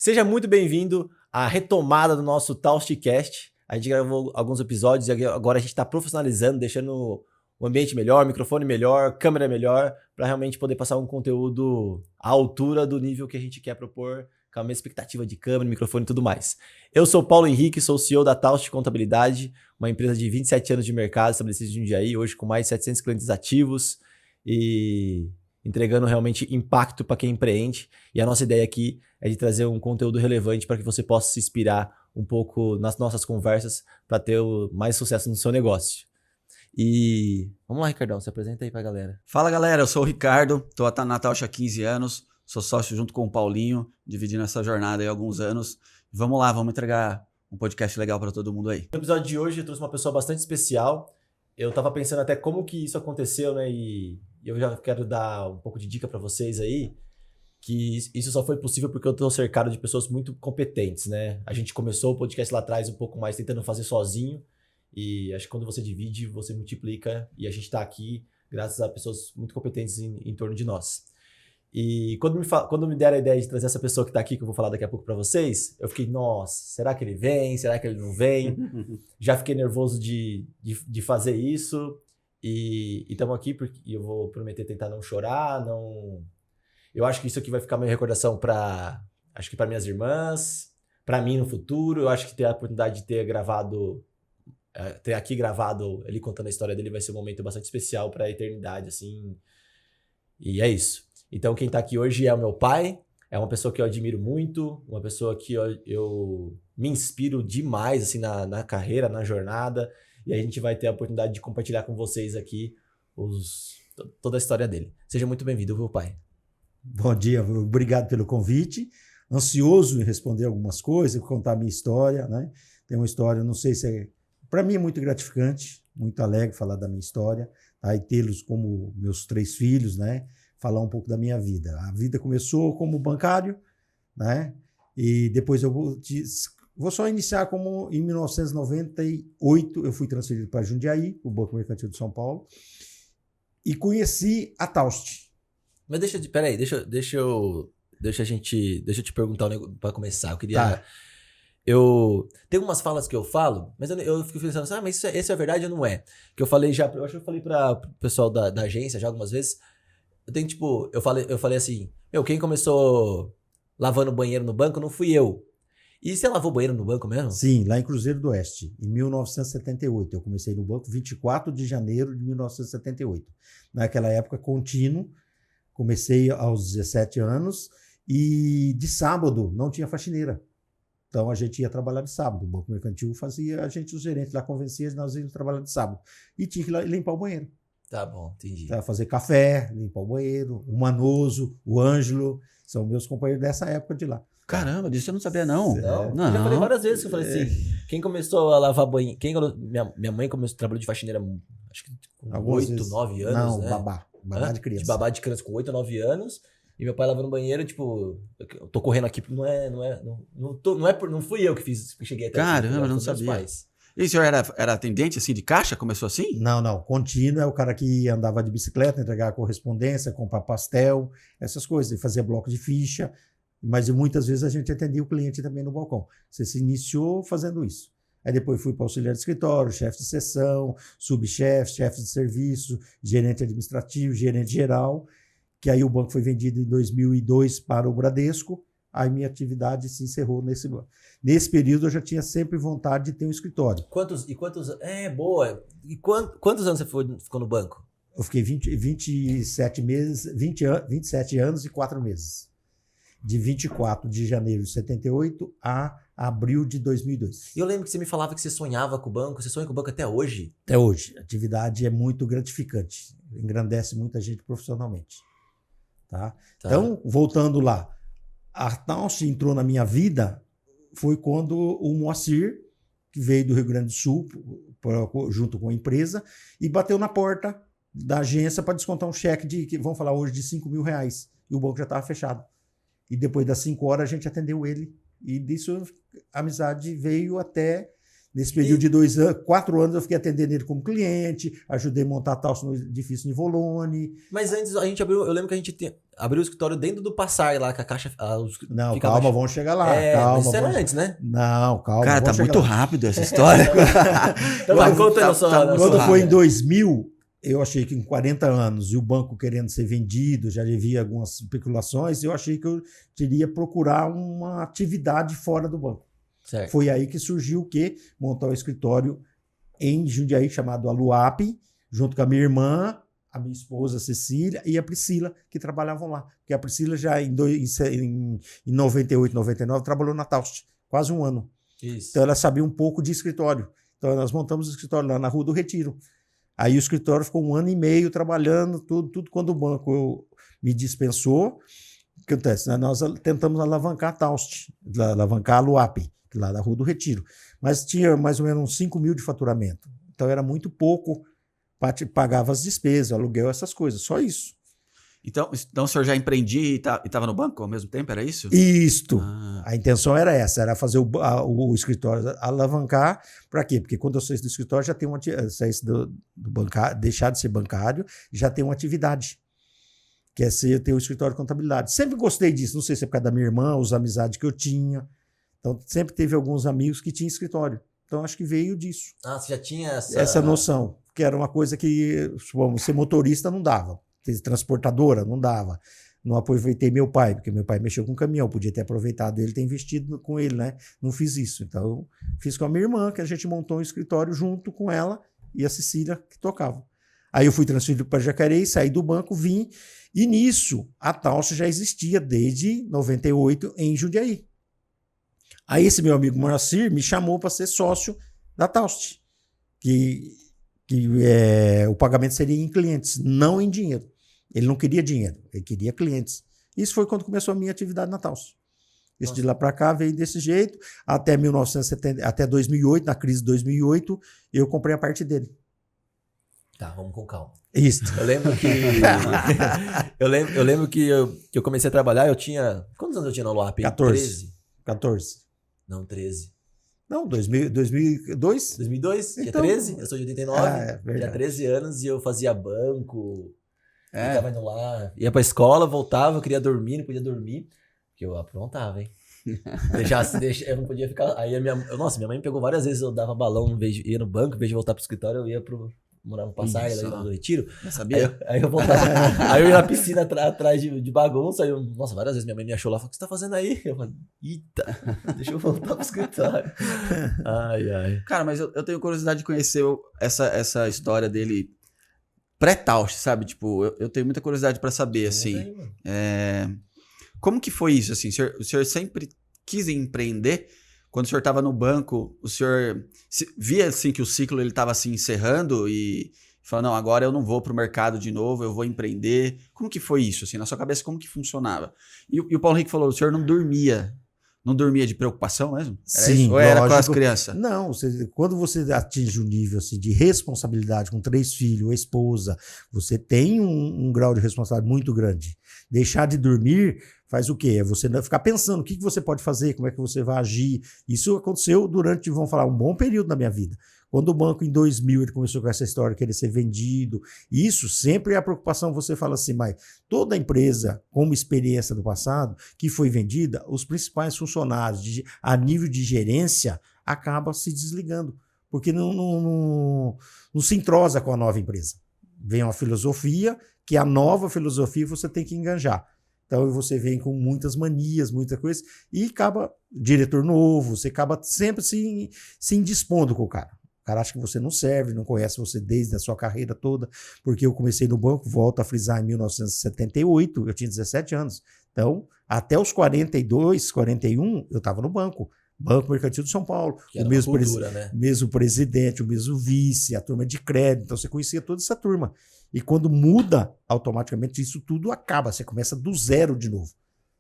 Seja muito bem-vindo à retomada do nosso Taustcast. A gente gravou alguns episódios e agora a gente está profissionalizando, deixando o ambiente melhor, microfone melhor, câmera melhor, para realmente poder passar um conteúdo à altura do nível que a gente quer propor, com a mesma expectativa de câmera, microfone e tudo mais. Eu sou Paulo Henrique, sou o CEO da Taust Contabilidade, uma empresa de 27 anos de mercado estabelecida em Jundiaí, hoje com mais de 700 clientes ativos e entregando realmente impacto para quem empreende. E a nossa ideia aqui é de trazer um conteúdo relevante para que você possa se inspirar um pouco nas nossas conversas para ter mais sucesso no seu negócio. E vamos lá, Ricardão, se apresenta aí para a galera. Fala, galera, eu sou o Ricardo, estou na Taust há 15 anos, sou sócio junto com o Paulinho, dividindo essa jornada aí há alguns anos. Vamos lá, vamos entregar um podcast legal para todo mundo aí. No episódio de hoje eu trouxe uma pessoa bastante especial. Eu estava pensando até como que isso aconteceu, né? E eu já quero dar um pouco de dica para vocês aí, que isso só foi possível porque eu estou cercado de pessoas muito competentes, né? A gente começou o podcast lá atrás um pouco mais tentando fazer sozinho, e acho que quando você divide, você multiplica, e a gente está aqui graças a pessoas muito competentes em torno de nós. E quando me deram a ideia de trazer essa pessoa que está aqui, que eu vou falar daqui a pouco para vocês, eu fiquei, nossa, será que ele vem? Será que ele não vem? Já fiquei nervoso de fazer isso, e estamos aqui porque eu vou prometer tentar não chorar, não... Eu acho que isso aqui vai ficar uma recordação para minhas irmãs, para mim no futuro. Eu acho que ter a oportunidade de ter aqui gravado ele contando a história dele vai ser um momento bastante especial para a eternidade, assim. E é isso. Então quem tá aqui hoje é o meu pai, é uma pessoa que eu admiro muito, uma pessoa que eu me inspiro demais assim na carreira, na jornada, e a gente vai ter a oportunidade de compartilhar com vocês aqui toda a história dele. Seja muito bem-vindo, meu pai. Bom dia, obrigado pelo convite. Ansioso em responder algumas coisas, contar a minha história, né? Tem uma história, não sei se é... Para mim é muito gratificante, muito alegre falar da minha história, tá? E tê-los como meus 3 filhos, né? Falar um pouco da minha vida. A vida começou como bancário, né? E depois eu vou só iniciar como em 1998 eu fui transferido para Jundiaí, o Banco Mercantil de São Paulo, e conheci a Taust. Mas deixa eu te perguntar um negócio pra começar. Eu queria... Tá. Tem umas falas que eu falo, mas eu fico pensando assim, mas isso é verdade ou não é? Que eu falei já, eu acho que eu falei para o pessoal da agência já algumas vezes. Eu falei assim, quem começou lavando banheiro no banco não fui eu. E você lavou banheiro no banco mesmo? Sim, lá em Cruzeiro do Oeste, em 1978. Eu comecei no banco 24 de janeiro de 1978. Naquela época, contínuo. Comecei aos 17 anos e de sábado não tinha faxineira. Então a gente ia trabalhar de sábado. O Banco Mercantil fazia, os gerentes lá convenciam, nós íamos trabalhar de sábado. E tinha que limpar o banheiro. Tá bom, entendi. Fazer café, limpar o banheiro. O Manoso, o Ângelo, são meus companheiros dessa época de lá. Caramba, disso eu não sabia não. Não. Eu já falei várias vezes que eu falei assim, quem começou a lavar banheiro... Minha mãe começou a trabalhar de faxineira, acho que com 8, 9 anos, não, né? Babá de criança. De babá de criança com 8 a 9 anos. E meu pai lavando banheiro, tipo, eu tô correndo aqui, não fui eu que cheguei até aqui. Caramba, não sabia. Pais. E o senhor era atendente assim de caixa? Começou assim? Não. Contínuo é o cara que andava de bicicleta, entregava correspondência, comprar pastel, essas coisas, e fazia bloco de ficha. Mas muitas vezes a gente atendia o cliente também no balcão. Você se iniciou fazendo isso. Aí depois fui para auxiliar de escritório, chefe de seção, subchefe, chefe de serviço, gerente administrativo, gerente geral, que aí o banco foi vendido em 2002 para o Bradesco, aí minha atividade se encerrou nesse banco. Nesse período eu já tinha sempre vontade de ter um escritório. Quantos boa. E quantos anos você ficou no banco? Eu fiquei 27 anos e 4 meses. De 24 de janeiro de 78 a abril de 2002. E eu lembro que você me falava que você sonhava com o banco. Você sonha com o banco até hoje? Até hoje. A atividade é muito gratificante. Engrandece muita gente profissionalmente. Tá? Então, voltando lá. A Taust entrou na minha vida foi quando o Moacir, que veio do Rio Grande do Sul, junto com a empresa, e bateu na porta da agência para descontar um cheque de, vamos falar hoje, de R$5.000. E o banco já estava fechado. E depois das 5 horas a gente atendeu ele. E disso a amizade veio até Nesse período de 4 anos, eu fiquei atendendo ele como cliente, ajudei a montar a Taust no edifício Nivolone. Mas antes a gente abriu, eu lembro que a gente abriu o escritório dentro do Passar lá, com a caixa... Não, ficava... calma, vamos chegar lá. Calma, mas isso vamos... era antes, né? Não, calma. Cara, tá muito rápido essa história. Então vai, conta aí na sua... Quando foi em 2000, eu achei que em 40 anos, e o banco querendo ser vendido, já havia algumas especulações, eu achei que eu teria que procurar uma atividade fora do banco. Certo. Foi aí que surgiu o quê? Montar um escritório em Jundiaí chamado Aluap, junto com a minha irmã, a minha esposa Cecília e a Priscila, que trabalhavam lá. Porque a Priscila já em 98, 99 trabalhou na Taust, quase um ano. Isso. Então ela sabia um pouco de escritório. Então nós montamos o escritório lá na Rua do Retiro. Aí o escritório ficou 1 ano e meio trabalhando, tudo quando o banco me dispensou. O que acontece? Nós tentamos alavancar a Taust, alavancar a Luap, lá da Rua do Retiro. Mas tinha mais ou menos uns 5 mil de faturamento. Então era muito pouco, pagava as despesas, aluguel, essas coisas, só isso. Então o senhor já empreendia e estava no banco ao mesmo tempo, era isso? Isto. A intenção era essa, era fazer o escritório alavancar. Para quê? Porque quando eu saísse do escritório, já tem saísse do bancário, deixar de ser bancário, já tem uma atividade. Que é ter o escritório de contabilidade. Sempre gostei disso, não sei se é por causa da minha irmã, as amizades que eu tinha. Então, sempre teve alguns amigos que tinham escritório. Então, acho que veio disso. Ah, você já tinha essa noção. Que era uma coisa que, vamos, ser motorista não dava. Ser transportadora não dava. Não aproveitei meu pai, porque meu pai mexeu com caminhão. Podia ter aproveitado ele, ter investido com ele, né? Não fiz isso. Então, fiz com a minha irmã, que a gente montou um escritório junto com ela e a Cecília, que tocava. Aí eu fui transferido para Jacareí, saí do banco, vim. E nisso, a Taust já existia desde 98 em Jundiaí. Aí esse meu amigo Moacir me chamou para ser sócio da Taust, que o pagamento seria em clientes, não em dinheiro. Ele não queria dinheiro, ele queria clientes. Isso foi quando começou a minha atividade na Taust. Isso de lá para cá veio desse jeito, até 1970, até 2008, na crise de 2008, eu comprei a parte dele. Tá, vamos com calma. Isso. Eu lembro que eu lembro que eu comecei a trabalhar, eu tinha... Quantos anos eu tinha na Luap? 14. 14. Não, 13. Não, 2002? 2002? Tinha Então, 13? Eu sou de 89. verdade. Tinha 13 anos e eu fazia banco. Ficava indo lá. Ia pra escola, voltava, eu queria dormir, não podia dormir. Porque eu aprontava, hein? Eu não podia ficar... Aí minha mãe me pegou várias vezes, eu dava balão, ia no banco, em vez de voltar pro escritório, eu ia morava no Passar, lá no Retiro. Eu sabia. Aí eu voltava. Aí eu ia na piscina atrás de bagunça. Aí nossa, várias vezes minha mãe me achou lá e falou: o que você tá fazendo aí? Eu falei: eita, deixa eu voltar pro escritório. Ai. Cara, mas eu tenho curiosidade de conhecer essa história dele pré-Taust, sabe? Tipo, eu tenho muita curiosidade pra saber, assim. Como que foi isso, assim? O senhor sempre quis empreender? Quando o senhor estava no banco, o senhor via assim que o ciclo ele estava assim encerrando e falou, não, agora eu não vou para o mercado de novo, eu vou empreender. Como que foi isso? Assim, na sua cabeça, como que funcionava? E o Paulo Henrique falou, o senhor não dormia de preocupação mesmo? Era Sim, isso? Ou era lógico. com as crianças? Não, quando você atinge um nível assim, de responsabilidade com 3 filhos, a esposa, você tem um grau de responsabilidade muito grande. Deixar de dormir faz o quê? É você ficar pensando o que você pode fazer, como é que você vai agir. Isso aconteceu durante, vamos falar, um bom período na minha vida. Quando o banco, em 2000, ele começou com essa história, querer ser vendido, isso sempre é a preocupação, você fala assim, mas toda empresa, como experiência do passado, que foi vendida, os principais funcionários a nível de gerência acabam se desligando, porque não se entrosa com a nova empresa. Vem uma filosofia, que a nova filosofia você tem que enganjar. Então você vem com muitas manias, muita coisa, e acaba diretor novo, você acaba sempre se indispondo com o cara. O cara acha que você não serve, não conhece você desde a sua carreira toda, porque eu comecei no banco, volto a frisar, em 1978, eu tinha 17 anos. Então, até os 42, 41, eu estava no banco. Banco Mercantil de São Paulo, o mesmo, né? Mesmo presidente, o mesmo vice, a turma de crédito, então você conhecia toda essa turma. E quando muda, automaticamente isso tudo acaba, você começa do zero de novo.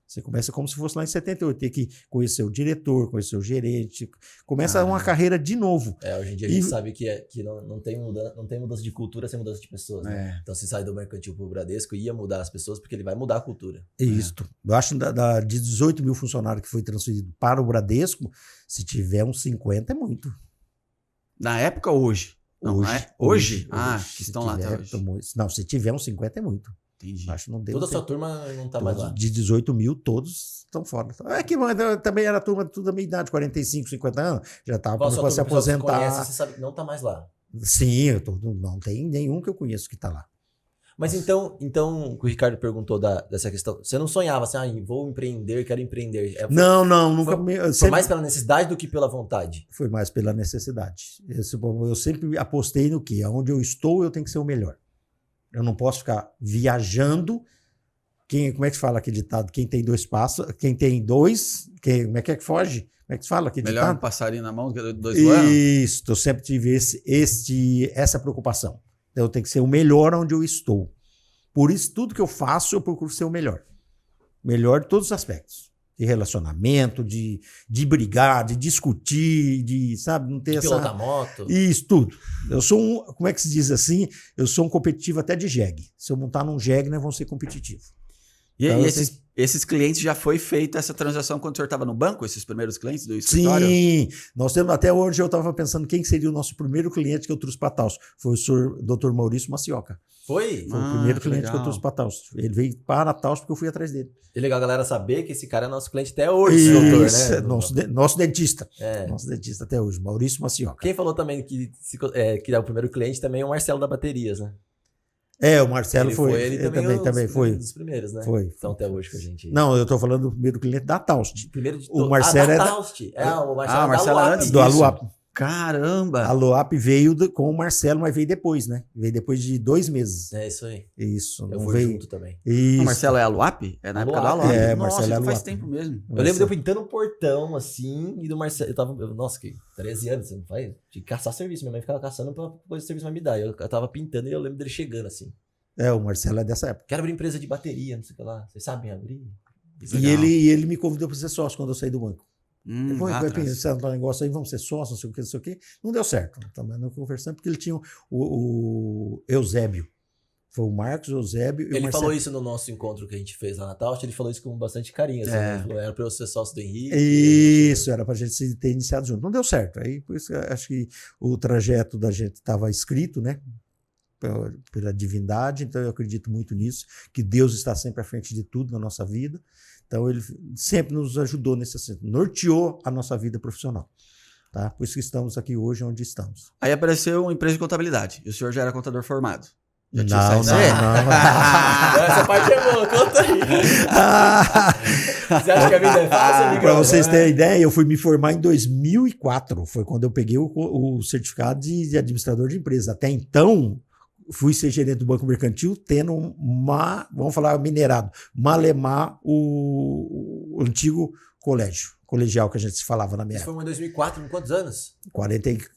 Você começa como se fosse lá em 78, ter que conhecer o diretor, conhecer o gerente, começa uma carreira de novo. Hoje em dia a gente sabe que não tem mudança de cultura sem mudança de pessoas. Né? Então se sai do Mercantil pro Bradesco, ia mudar as pessoas porque ele vai mudar a cultura. Isso. Eu acho que de 18 mil funcionários que foi transferido para o Bradesco, se tiver uns 50 é muito. Na época ou hoje? Não, hoje? Ah, que estão lá até hoje. Não, se tiver uns 50 é muito. Entendi. Acho que não deu. Toda a sua turma não tá mais lá. De 18 mil, todos estão fora. É que também era a turma tudo da minha idade, 45, 50 anos. Já estava começando a se aposentar. Conhece, você sabe que não tá mais lá. Sim, não tem nenhum que eu conheço que tá lá. Mas então, o Ricardo perguntou dessa questão. Você não sonhava assim, vou empreender, quero empreender. Não, nunca. Foi mais pela necessidade do que pela vontade? Foi mais pela necessidade. Eu sempre apostei no que? Onde eu estou, eu tenho que ser o melhor. Eu não posso ficar viajando. Como é que fala aquele ditado? Quem tem dois passos, quem tem dois, como é que foge? Como é que se fala aquele melhor ditado? Um passarinho na mão do que dois voando? Isso, eu sempre tive essa preocupação. Então, eu tenho que ser o melhor onde eu estou. Por isso, tudo que eu faço, eu procuro ser o melhor. Melhor de todos os aspectos. De relacionamento, de brigar, de discutir, sabe, não ter essa... pilotar moto. Isso, tudo. Eu sou como é que se diz assim? Eu sou um competitivo até de jegue. Se eu montar num jegue, nós vamos ser competitivos. E então, esses clientes, já foi feita essa transação quando o senhor estava no banco, esses primeiros clientes do escritório? Sim, nós temos, até hoje eu estava pensando quem seria o nosso primeiro cliente que eu trouxe para Taos. Foi o senhor Dr. Maurício Macioca. Foi? Foi o primeiro cliente que eu trouxe para Taos. Ele veio para Taos porque eu fui atrás dele. É legal a galera saber que esse cara é nosso cliente até hoje, doutor, né? Nosso dentista. Nosso dentista até hoje, Maurício Macioca. Quem falou também que é o primeiro cliente também é o Marcelo da Baterias, né? O Marcelo ele também foi. Um dos primeiros, né? Foi. Então, até hoje que a gente... Não, eu tô falando do primeiro cliente da Taust. O Marcelo da Taust. O Marcelo antes do Aluap. Caramba! A Aluap veio com o Marcelo, mas veio depois, né? Veio depois de 2 meses. É isso aí. Isso. Eu fui junto também. Isso. O Marcelo é Aluap? É na época da Aluap. É, nossa, Marcelo é Aluap. Faz tempo mesmo. Eu lembro de eu pintando um portão, assim, e do Marcelo... Nossa, que 13 anos, você não faz? De caçar serviço. Minha mãe ficava caçando pra coisa de serviço vai me dar. Eu tava pintando e eu lembro dele chegando, assim. O Marcelo é dessa época. Quero abrir empresa de bateria, não sei o que lá. Vocês sabem abrir? E ele me convidou para ser sócio quando eu saí do banco. Vai pensar no negócio aí, vamos ser sócios, não sei o que. Não deu certo. Também não conversando, porque ele tinha o Eusébio. Foi o Marcos, o Eusébio e o Ele Marcelo. falou isso no nosso encontro que a gente fez lá na Taust, ele falou isso com bastante carinho. Assim, ele falou, era para eu ser sócio do Henrique. Isso, era para a gente ter iniciado junto. Não deu certo. Aí, por isso, acho que o trajeto da gente estava escrito, né? Pela divindade, então eu acredito muito nisso, que Deus está sempre à frente de tudo na nossa vida, então ele sempre nos ajudou nesse assunto, norteou a nossa vida profissional, tá? Por isso que estamos aqui hoje onde estamos. Aí apareceu uma empresa de contabilidade, e o senhor já era contador formado? Não. Essa parte é boa, conta aí. Você acha que a vida é fácil, amigo? Para vocês terem ideia, eu fui me formar em 2004, foi quando eu peguei o certificado de administrador de empresa. Até então, fui ser gerente do Banco Mercantil, tendo vamos falar minerado, malemar o antigo colegial que a gente se falava na minha época. Você foi em 2004, com quantos anos?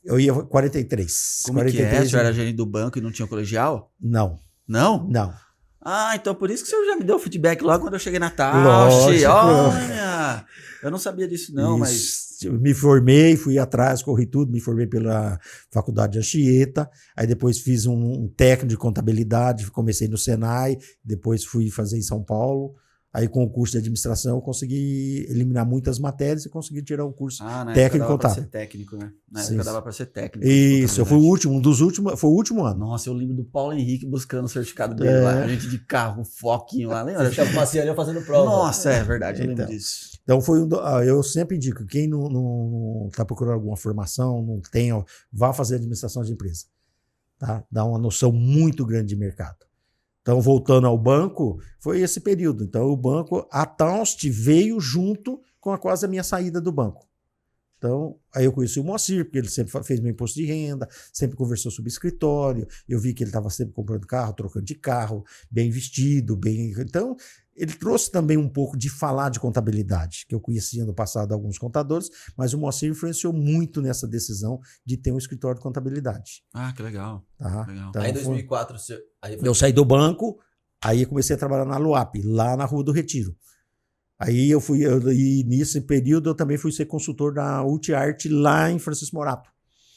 Eu ia 43. Como 43, que é? O senhor era gerente do banco e não tinha colegial? Não. Não? Não. Ah, então por isso que o senhor já me deu feedback logo quando eu cheguei na Taust. Olha! Eu não sabia disso não, mas... Eu me formei, fui atrás, corri tudo, me formei pela Faculdade de Anchieta, aí depois fiz um técnico de contabilidade, comecei no Senai, depois fui fazer em São Paulo, aí com o curso de administração eu consegui eliminar muitas matérias e consegui tirar um curso técnico contábil. Ser técnico, né? Na época dava para ser técnico. Isso, eu fui o último, foi o último ano. Nossa, eu lembro do Paulo Henrique buscando o certificado dele lá, a gente de carro, foquinho lá, lembra? Você ficava passeando e fazendo prova. Nossa, é verdade, eu lembro disso. Então, eu sempre indico, quem não está procurando alguma formação, não tem, vá fazer administração de empresa. Tá? Dá uma noção muito grande de mercado. Então, voltando ao banco, foi esse período. Então, o banco, a Taust veio junto com quase a minha saída do banco. Então, aí eu conheci o Moacir, porque ele sempre fez meu imposto de renda, sempre conversou sobre escritório, eu vi que ele estava sempre comprando carro, trocando de carro, bem vestido, bem... Então, ele trouxe também um pouco de falar de contabilidade, que eu conhecia no passado alguns contadores, mas o Moacir influenciou muito nessa decisão de ter um escritório de contabilidade. Ah, que legal. Tá? Legal. Então, aí em 2004... Eu saí do banco, aí eu comecei a trabalhar na Luap, lá na Rua do Retiro. Aí e nesse período eu também fui ser consultor da Ultiart lá em Francisco Morato.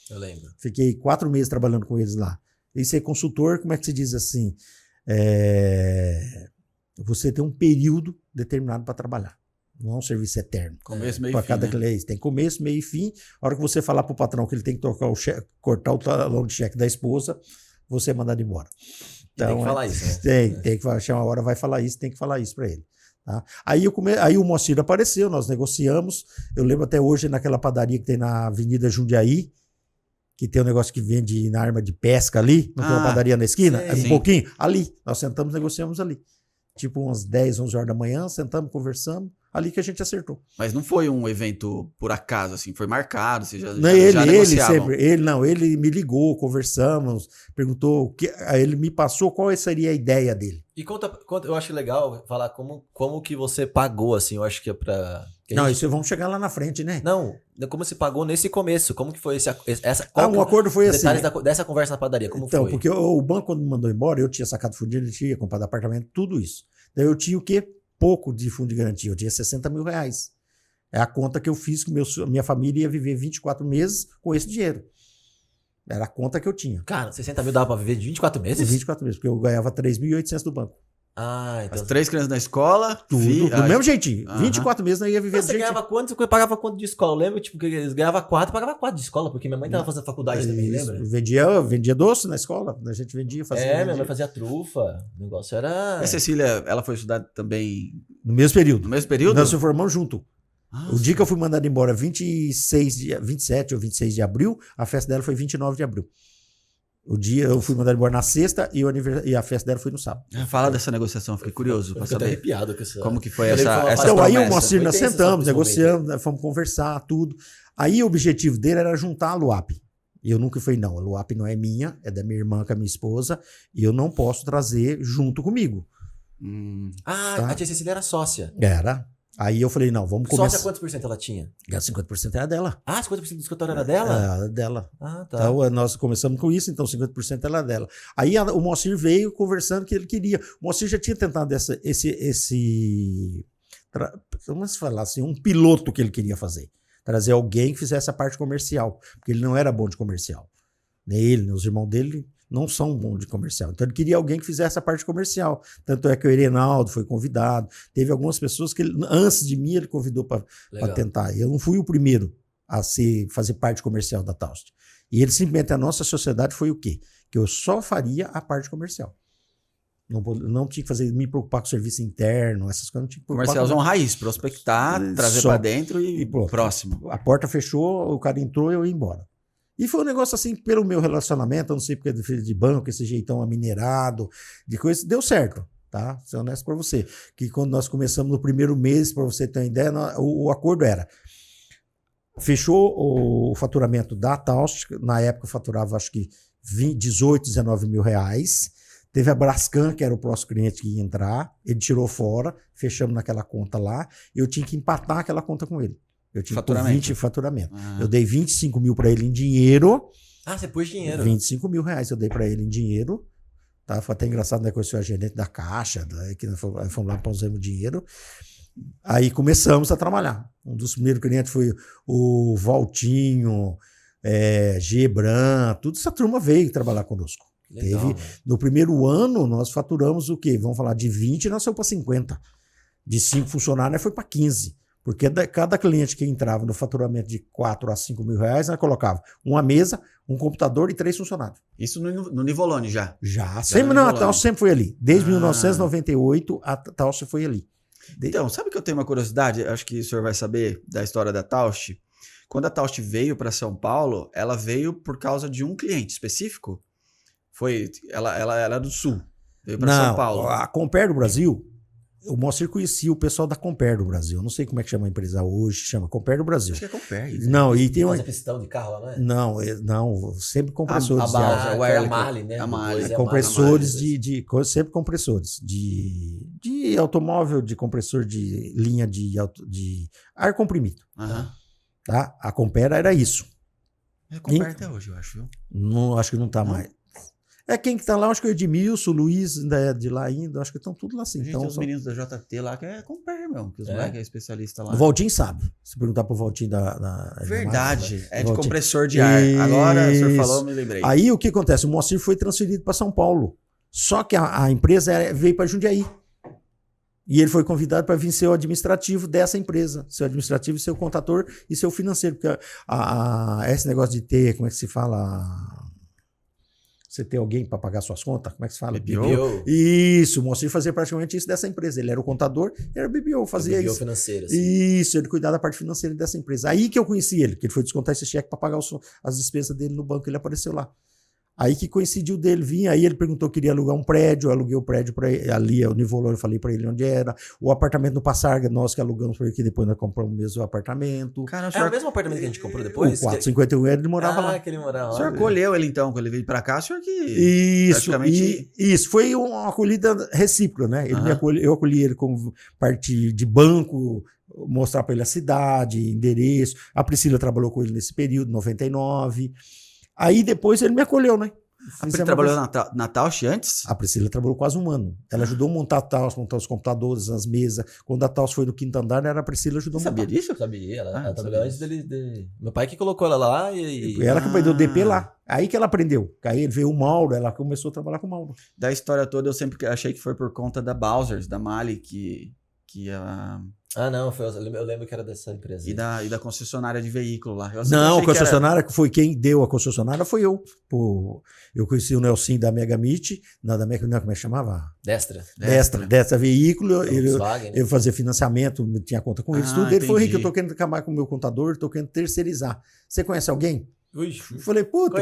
Eu lembro. Fiquei 4 meses trabalhando com eles lá. E ser consultor, como é que se diz assim? Você tem um período determinado para trabalhar. Não é um serviço eterno. Começo, meio e Para fim, cada né? cliente. Tem começo, meio e fim. A hora que você falar para o patrão que ele tem que tocar cortar o talão de cheque da esposa, você é mandado embora. Então, tem que falar isso, né? Tem que chamar uma hora, vai falar isso, tem que falar isso para ele. Tá? Aí o Moacir apareceu, nós negociamos. Eu lembro até hoje naquela padaria que tem na Avenida Jundiaí, que tem um negócio que vende na arma de pesca ali, não tem uma padaria na esquina? Sei. É um pouquinho? Ali. Nós sentamos, negociamos ali. Tipo umas 10, 11 horas da manhã, sentamos, conversamos, ali que a gente acertou. Mas não foi um evento por acaso, assim, foi marcado, você já Ele negociavam. sempre, ele me ligou, conversamos, perguntou, aí ele me passou qual seria a ideia dele. E conta, eu acho legal falar como que você pagou, assim, eu acho que é pra... Não, isso vamos chegar lá na frente, né? Não, como você pagou nesse começo, como que foi essa... O acordo foi assim. Detalhes dessa conversa na padaria, como então, foi? Porque o banco, quando me mandou embora, eu tinha sacado fundo de garantia, comprado apartamento, tudo isso. Daí eu tinha o quê? Pouco de fundo de garantia, eu tinha 60 mil reais. É a conta que eu fiz que minha família ia viver 24 meses com esse dinheiro. Era a conta que eu tinha. Cara, 60 mil dava pra viver de 24 meses? 24 meses, porque eu ganhava 3.800 do banco. Ah, então... As 3 crianças na escola, Tudo, do mesmo jeitinho. Aham. 24 meses eu ia viver Mas do você jeitinho. ganhava quanto? Você pagava quanto de escola? Eu lembro, tipo, que eles ganhavam 4, pagava 4 de escola, porque minha mãe tava fazendo faculdade também, Isso, lembra? vendia doce na escola. A gente vendia, fazia. Minha mãe fazia trufa. O negócio era... E a Cecília, ela foi estudar também No mesmo período. no mesmo período? Nós se formamos junto. Ah, O dia que eu fui mandado embora, 27 ou 26 de abril, a festa dela foi 29 de abril. O dia eu fui mandado embora na sexta e a festa dela foi no sábado. Fala dessa negociação, fiquei curioso Eu pra fico até saber arrepiado com essa... como que foi Eu lembro que foi uma essa fase Então, aí o promessa. Moacir, nós Foi tenso sentamos, esse negociamos, né, fomos conversar, tudo. Aí o objetivo dele era juntar a Luap. E eu nunca falei, não, a Luap não é minha, é da minha irmã com a minha esposa, e eu não posso trazer junto comigo. Ah, Tá. a tia Cecília era sócia. Era. Aí eu falei, não, vamos Sócia, começar. quantos por cento ela tinha? 50% era dela. Ah, 50% do escritório era dela? Era dela. Ah, tá. Então, nós começamos com isso, então 50% era dela. Aí o Moacir veio conversando que ele queria. O Moacir já tinha tentado vamos falar assim, um piloto que ele queria fazer. Trazer alguém que fizesse a parte comercial, porque ele não era bom de comercial. Nem ele, nem os irmãos dele não são bons de comercial. Então ele queria alguém que fizesse a parte comercial. Tanto é que o Erenaldo foi convidado. Teve algumas pessoas que ele, antes de mim ele convidou para tentar. Eu não fui o primeiro a fazer parte comercial da Taust. E ele simplesmente, a nossa sociedade foi o quê? Que eu só faria a parte comercial. Não tinha que me preocupar com o serviço interno, essas coisas. Não tinha que preocupar Comercialzão raiz, prospectar, trazer Só. pra dentro e pronto. próximo. A porta fechou, o cara entrou e eu ia embora. E foi um negócio assim, pelo meu relacionamento, eu não sei porque de banco, esse jeitão aminerado, de coisa, deu certo, tá? Sou honesto pra você. Que quando nós começamos no primeiro mês, pra você ter uma ideia, o acordo era, fechou o faturamento da Taust, na época eu faturava acho que 18, 19 mil reais, teve a Brascan, que era o próximo cliente que ia entrar, ele tirou fora, fechamos naquela conta lá, eu tinha que empatar aquela conta com ele. Eu tinha Faturamento. 20 de faturamento. Ah. Eu dei 25 mil para ele em dinheiro. Ah, você pôs dinheiro. 25 mil reais eu dei para ele em dinheiro. Tá? Foi até engraçado, né? Conheci o gerente da Caixa, que nós fomos lá para usar o dinheiro. Aí começamos a trabalhar. Um dos primeiros clientes foi o Valtinho, Gebran, toda essa turma veio trabalhar conosco. Legal, No primeiro ano, nós faturamos o quê? Vamos falar de 20, nós fomos para 50. De 5 funcionários, foi para 15. Porque cada cliente que entrava no faturamento de 4 a 5 mil reais, nós colocava uma mesa, um computador e 3 funcionários. Isso no Nivolone já. Já. Sempre, não, a Nivolone. Taust sempre foi ali. Desde 1998, a Taust foi ali. Então, sabe que eu tenho uma curiosidade? Acho que o senhor vai saber da história da Taust. Quando a Taust veio para São Paulo, ela veio por causa de um cliente específico? Ela era do Sul. Veio para São Paulo. A Compare do Brasil, o Moacir conhecia o pessoal da Compare do Brasil. Eu não sei como é que chama a empresa hoje, chama Compare do Brasil. Acho que é Compare. Não, e tem uma... Fazer pistão de carro lá, não é? Não, sempre compressores. A Balsa, o foi a Erlico. Marley, né? A Marley. Depois é a Compressores Marley. sempre compressores de automóvel, de compressor de linha de ar comprimido. Aham. Tá? A Compare era isso. É Compare até hoje, eu acho. Viu? Não, acho que não tá Não? mais. Quem que tá lá, acho que é o Edmilson, o Luiz ainda é de lá ainda, acho que estão tudo lá assim. Gente, Então, tem os meninos da JT lá que é Compare mesmo, que os moleques é especialista lá. o Valtinho sabe. Se perguntar pro Valtinho da Verdade, é de Valtinho. compressor de ar. Agora o senhor Isso. falou, eu me lembrei. Aí o que acontece? O Moacir foi transferido para São Paulo. Só que a empresa veio para Jundiaí. E ele foi convidado para vir ser o administrativo dessa empresa. Ser o administrativo, ser o contador e ser o financeiro. Porque esse negócio de ter, como é que se fala? Você ter alguém para pagar suas contas, como é que se fala? BPO. Isso, o Moacir fazia praticamente isso dessa empresa. Ele era o contador, era o BPO, fazia BPO isso. financeiro, assim. Isso, ele cuidava da parte financeira dessa empresa. Aí que eu conheci ele, que ele foi descontar esse cheque para pagar as despesas dele no banco, ele apareceu lá. Aí que coincidiu dele vir, aí ele perguntou que queria alugar um prédio, eu aluguei o prédio para ele, ali, o Nivolor, eu falei para ele onde era, o apartamento no Passarga, nós que alugamos por aqui, depois nós compramos o mesmo apartamento. Cara, É o mesmo apartamento que a gente comprou depois? O 451 ele morava lá. Que ele morava o lá. senhor acolheu ele então, quando ele veio pra cá, o senhor que Isso, praticamente... isso, foi uma acolhida recíproca, né? Ele eu acolhi ele como parte de banco, mostrar para ele a cidade, endereço. A Priscila trabalhou com ele nesse período, 99. Aí depois ele me acolheu, né? A Priscila trabalhou na Tausch antes? A Priscila trabalhou quase um ano. Ela ajudou a montar a Tausch, montar os computadores, as mesas. Quando a Tausch foi no quinto andar, a Priscila ajudou a montar. Sabia disso? Sabia, ela trabalhou antes dele. Meu pai que colocou ela lá e... Ela que aprendeu o DP lá. Aí que ela aprendeu. Aí ele veio o Mauro, ela começou a trabalhar com o Mauro. Da história toda, eu sempre achei que foi por conta da Bowsers, da Mali, que não, eu lembro que era dessa empresa. E da concessionária de veículo lá. Não, a concessionária que foi quem deu a concessionária foi eu. Eu conheci o Nelson da Megamit, da Mega, como é que chamava? Destra Veículo. Eu fazia financiamento, tinha conta com eles, tudo. Ele falou, Rick, eu tô querendo acabar com o meu contador, tô querendo terceirizar. Você conhece alguém? Eu falei, puta,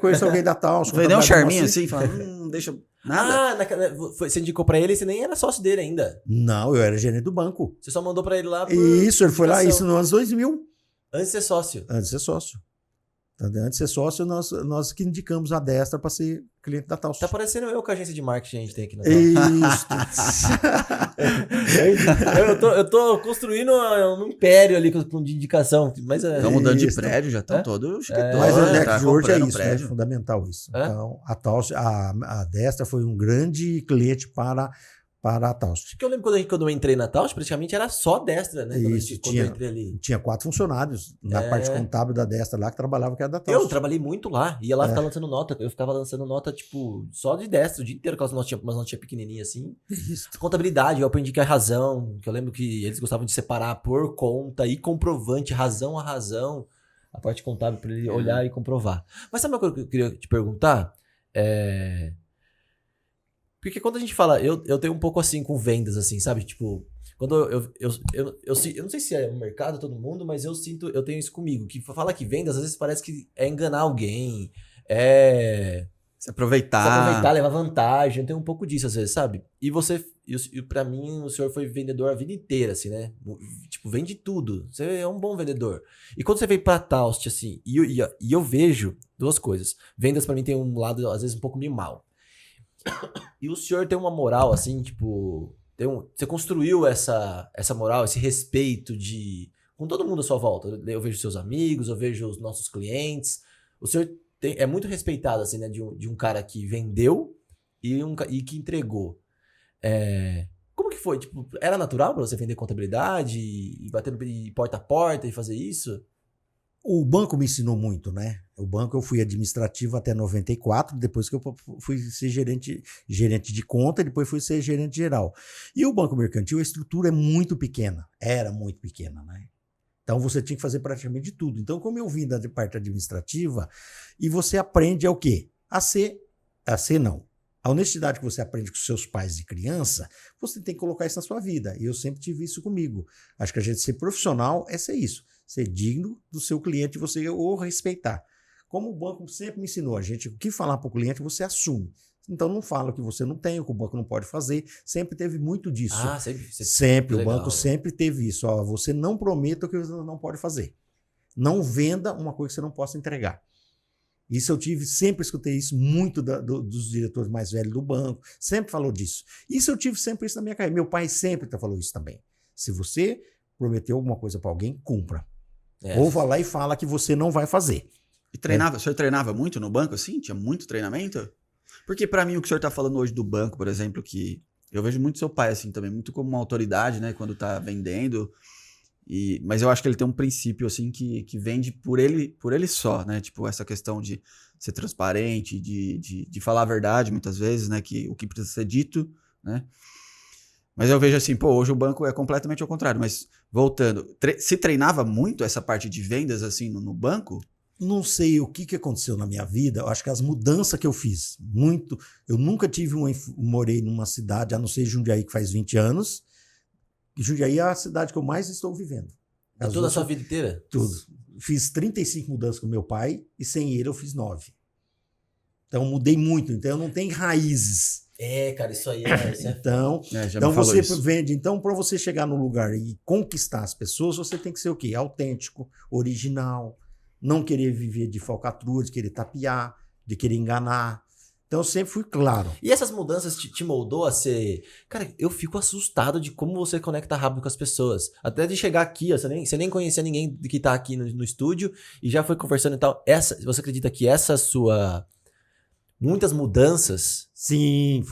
conheço alguém da Tal. Foi nem um charminho assim, falando, deixa... Nada. Você indicou pra ele e você nem era sócio dele ainda. Não, eu era gerente do banco. Você só mandou pra ele lá por Isso, ele foi lá, isso nos anos 2000. Antes de ser sócio. Antes de ser sócio, nós que indicamos a Destra para ser cliente da Tausch. Tá parecendo eu com a agência de marketing que a gente tem aqui na eu tô construindo um império ali de indicação. Mas estão mudando de prédio, já estão todos chiquetões. Mas o Nextworld é isso, é fundamental isso. Então, a Tausch, a Destra foi um grande cliente para a Tausch. Porque eu lembro quando eu entrei na Tausch, praticamente era só Destra, né? Quando eu entrei ali. Tinha 4 funcionários na parte contábil da Destra lá que trabalhavam, que era da Tausch. Eu trabalhei muito lá, ia lá ficar lançando nota. Eu ficava lançando nota, tipo, só de Destra o dia inteiro, porque nós tínhamos pequenininha assim. Isso. Contabilidade, eu aprendi que é razão, que eu lembro que eles gostavam de separar por conta e comprovante, razão a razão, a parte contábil para ele olhar e comprovar. Mas sabe uma coisa que eu queria te perguntar? Porque quando a gente fala, eu tenho um pouco assim com vendas, assim, sabe? Tipo, quando eu não sei se é o mercado, todo mundo, mas eu tenho isso comigo. Que fala que vendas, às vezes parece que é enganar alguém, se aproveitar, levar vantagem. Eu tenho um pouco disso, às vezes, sabe? E pra mim, o senhor foi vendedor a vida inteira, assim, né? Tipo, vende tudo. Você é um bom vendedor. E quando você veio pra Tausch, assim, e eu vejo duas coisas. Vendas pra mim tem um lado, às vezes, um pouco meio mal. E o senhor tem uma moral, assim, tipo... Você construiu essa moral, esse respeito com todo mundo à sua volta. Eu vejo seus amigos, eu vejo os nossos clientes. O senhor é muito respeitado, assim, né? De um cara que vendeu e que entregou. Como que foi? Tipo, era natural pra você vender contabilidade e bater porta a porta e fazer isso? O banco me ensinou muito, né? O banco eu fui administrativo até 94, depois que eu fui ser gerente de conta, depois fui ser gerente geral. E o banco mercantil, a estrutura é muito pequena, era muito pequena, né? Então você tinha que fazer praticamente de tudo. Então, como eu vim da parte administrativa, e você aprende o quê? A ser não. A honestidade que você aprende com seus pais de criança, você tem que colocar isso na sua vida. E eu sempre tive isso comigo. Acho que a gente ser profissional é ser isso. Ser digno do seu cliente, você o respeitar. Como o banco sempre me ensinou, a gente, o que falar para o cliente, você assume. Então não fala o que você não tem, o que o banco não pode fazer. Sempre teve muito disso. Sempre. O banco sempre teve isso. Você não prometa o que você não pode fazer. Não venda uma coisa que você não possa entregar. Isso eu sempre escutei isso muito dos diretores mais velhos do banco, sempre falou disso. Isso eu tive sempre isso na minha carreira. Meu pai sempre falou isso também. Se você prometeu alguma coisa para alguém, cumpra. Ou vá lá e fala que você não vai fazer. E treinava, o senhor treinava muito no banco assim? Tinha muito treinamento? Porque para mim o que o senhor está falando hoje do banco, por exemplo, que eu vejo muito seu pai assim também, muito como uma autoridade, né, quando está vendendo. Mas eu acho que ele tem um princípio assim que vende por ele só, né? Tipo, essa questão de ser transparente, de falar a verdade muitas vezes, né? Que o que precisa ser dito, né? Mas eu vejo assim, pô, hoje o banco é completamente ao contrário. Mas voltando, se treinava muito essa parte de vendas assim no banco? Não sei o que aconteceu na minha vida. Eu acho que as mudanças que eu fiz, muito. Eu nunca morei numa cidade, a não ser Jundiaí, que faz 20 anos. E Jundiaí é a cidade que eu mais estou vivendo. Toda a sua vida inteira? Tudo. Fiz 35 mudanças com meu pai e sem ele eu fiz 9. Então mudei muito. Então eu não tenho raízes. Cara, isso aí Então você vende. Então, para você chegar no lugar e conquistar as pessoas, você tem que ser o quê? Autêntico, original, não querer viver de falcatrua, de querer tapear, de querer enganar. Então, eu sempre fui claro. E essas mudanças te moldou a ser... Cara, eu fico assustado de como você conecta rápido com as pessoas. Até de chegar aqui, ó, você nem conhecia ninguém que tá aqui no estúdio e já foi conversando e tal. Você acredita que essa sua... Muitas mudanças... Sim,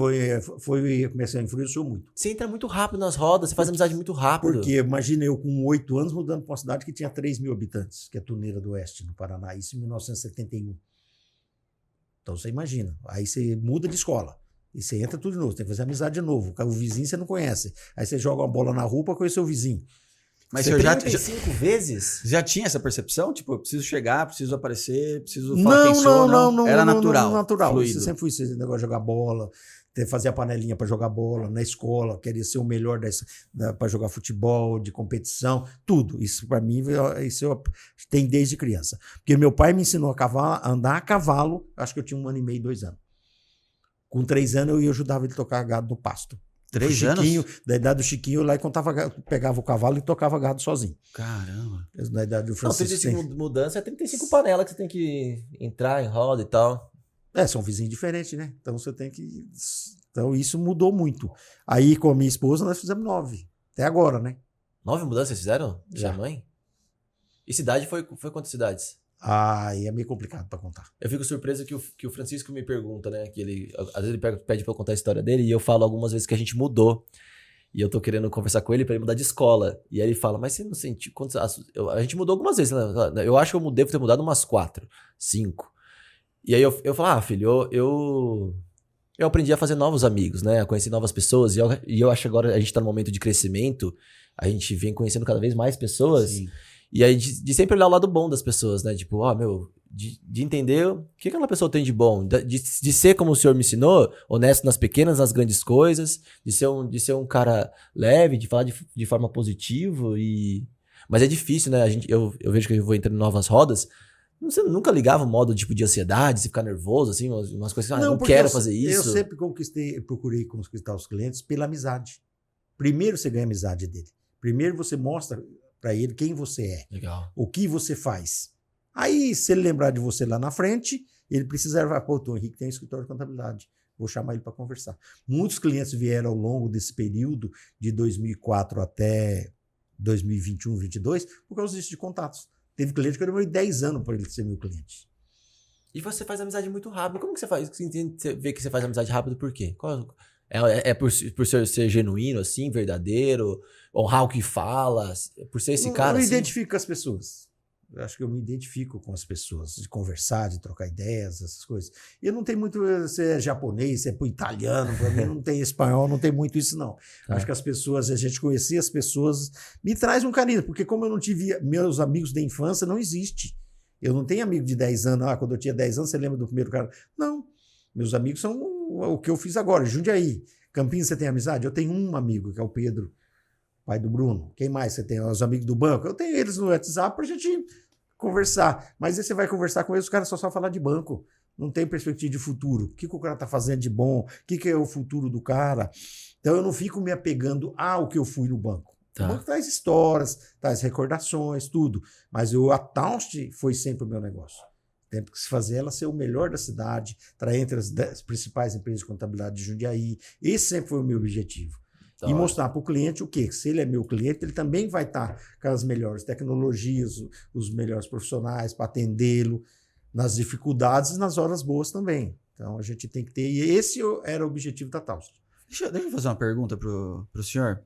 comecei a influenciar muito. Você entra muito rápido nas rodas, você faz amizade muito rápido. Porque imagina eu com 8 anos mudando para uma cidade que tinha 3 mil habitantes, que é Torneira do Oeste, no Paraná, isso em 1971. Então você imagina, aí você muda de escola, e você entra tudo de novo, tem que fazer amizade de novo, o vizinho você não conhece, aí você joga uma bola na rua para conhecer o vizinho. Mas você já 35 vezes? Já tinha essa percepção? Tipo, eu preciso chegar, preciso aparecer, preciso falar quem sou? Não. Era natural? Não, natural. Fluido. Você sempre foi esse negócio de jogar bola, fazer a panelinha para jogar bola, na escola, queria ser o melhor para jogar futebol, de competição, tudo. Isso para mim, isso eu tenho desde criança. Porque meu pai me ensinou a andar a cavalo, acho que eu tinha 1 ano e meio, 2 anos. Com 3 anos eu ajudava ele a tocar gado no pasto. 3 anos? Da idade do Chiquinho, eu lá e pegava o cavalo e tocava gado sozinho. Caramba. Da idade do Francisco. Não, 35 mudança é 35 panelas que você tem que entrar em roda e tal. São vizinhos diferentes, né? Então você tem que... Então isso mudou muito. Aí com a minha esposa nós fizemos 9. Até agora, né? 9 mudanças vocês fizeram? Já. Sua mãe? E cidade foi quantas cidades? Aí é meio complicado para contar. Eu fico surpreso que o Francisco me pergunta, né? Que às vezes ele pede pra eu contar a história dele e eu falo algumas vezes que a gente mudou. E eu tô querendo conversar com ele pra ele mudar de escola. E aí ele fala, mas você não sentiu... A gente mudou algumas vezes, né? Eu acho que eu devo ter mudado umas 4, 5. E aí eu falo, filho, eu aprendi a fazer novos amigos, né? A conhecer novas pessoas. E eu acho que agora a gente tá num momento de crescimento. A gente vem conhecendo cada vez mais pessoas. Sim. E aí de sempre olhar o lado bom das pessoas, né? Tipo, de entender o que aquela pessoa tem de bom. De ser como o senhor me ensinou, honesto nas pequenas, nas grandes coisas. De ser um cara leve, de falar de forma positiva. Mas é difícil, né? Eu vejo que eu vou entrando em novas rodas. Você nunca ligava o modo tipo de ansiedade, se ficar nervoso, assim, umas coisas assim, não quero fazer isso. Eu sempre procurei conquistar os clientes pela amizade. Primeiro você ganha a amizade dele. Primeiro você mostra para ele quem você é. Legal. O que você faz. Aí, se ele lembrar de você lá na frente, ele precisar, pô, o Henrique tem um escritório de contabilidade. Vou chamar ele para conversar. Muitos clientes vieram ao longo desse período, de 2004 até 2021, 2022, por causa disso de contatos. Teve cliente que eu demorei 10 anos para ele ser meu cliente. E você faz amizade muito rápido. Como que você faz? Você vê que você faz amizade rápido por quê? Por ser genuíno, assim, verdadeiro? Honrar o que fala? Por ser esse cara, eu me assim? identifico com as pessoas. Eu acho que eu me identifico com as pessoas, de conversar, de trocar ideias, essas coisas. E eu não tenho muito, se é japonês, se é italiano, para mim não tem espanhol, não tem muito isso, não. Acho que as pessoas, a gente conhecer as pessoas, me traz um carinho, porque como eu não tive meus amigos da infância, não existe. Eu não tenho amigo de 10 anos, quando eu tinha 10 anos, você lembra do primeiro cara? Não. Meus amigos são o que eu fiz agora, Jundiaí. Campinas, você tem amizade? Eu tenho um amigo, que é o Pedro, pai do Bruno. Quem mais você tem? Os amigos do banco? Eu tenho eles no WhatsApp pra gente conversar. Mas aí você vai conversar com eles, os caras só falar de banco. Não tem perspectiva de futuro. O que o cara tá fazendo de bom? O que é o futuro do cara? Então eu não fico me apegando ao que eu fui no banco. Tá. O banco traz histórias, traz recordações, tudo. Mas a Taust foi sempre o meu negócio. Tem que se fazer ela ser o melhor da cidade, estar entre as 10 principais empresas de contabilidade de Jundiaí. Esse sempre foi o meu objetivo. E mostrar para o cliente o quê? Se ele é meu cliente, ele também vai estar com as melhores tecnologias, os melhores profissionais para atendê-lo nas dificuldades e nas horas boas também. Então a gente tem que ter. E esse era o objetivo da Taust. Deixa eu fazer uma pergunta para o senhor.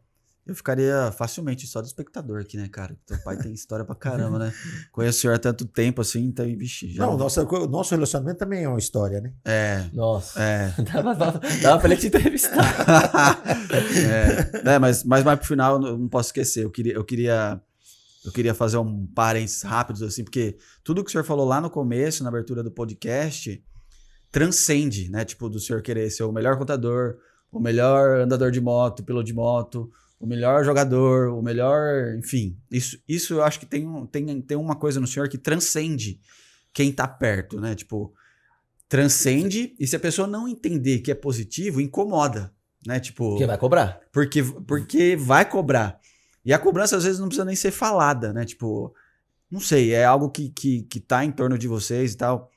Eu ficaria facilmente só de espectador aqui, né, cara? Teu pai tem história pra caramba, né? Conheço o senhor há tanto tempo assim, então, vixe, já. Não, o nosso relacionamento também é uma história, né? Nossa. É. Dava pra ele te entrevistar. Mas mais pro final, eu não posso esquecer. Eu queria fazer um parênteses rápidos, assim, porque tudo que o senhor falou lá no começo, na abertura do podcast, transcende, né? Tipo, do senhor querer ser o melhor contador, o melhor andador de moto, piloto de moto, o melhor jogador, o melhor... Enfim, isso eu acho que tem uma coisa no senhor que transcende quem tá perto, né? Tipo, transcende, e se a pessoa não entender que é positivo, incomoda, né? Tipo... Porque vai cobrar. Porque vai cobrar. E a cobrança, às vezes, não precisa nem ser falada, né? Tipo, não sei, é algo que tá em torno de vocês e tal.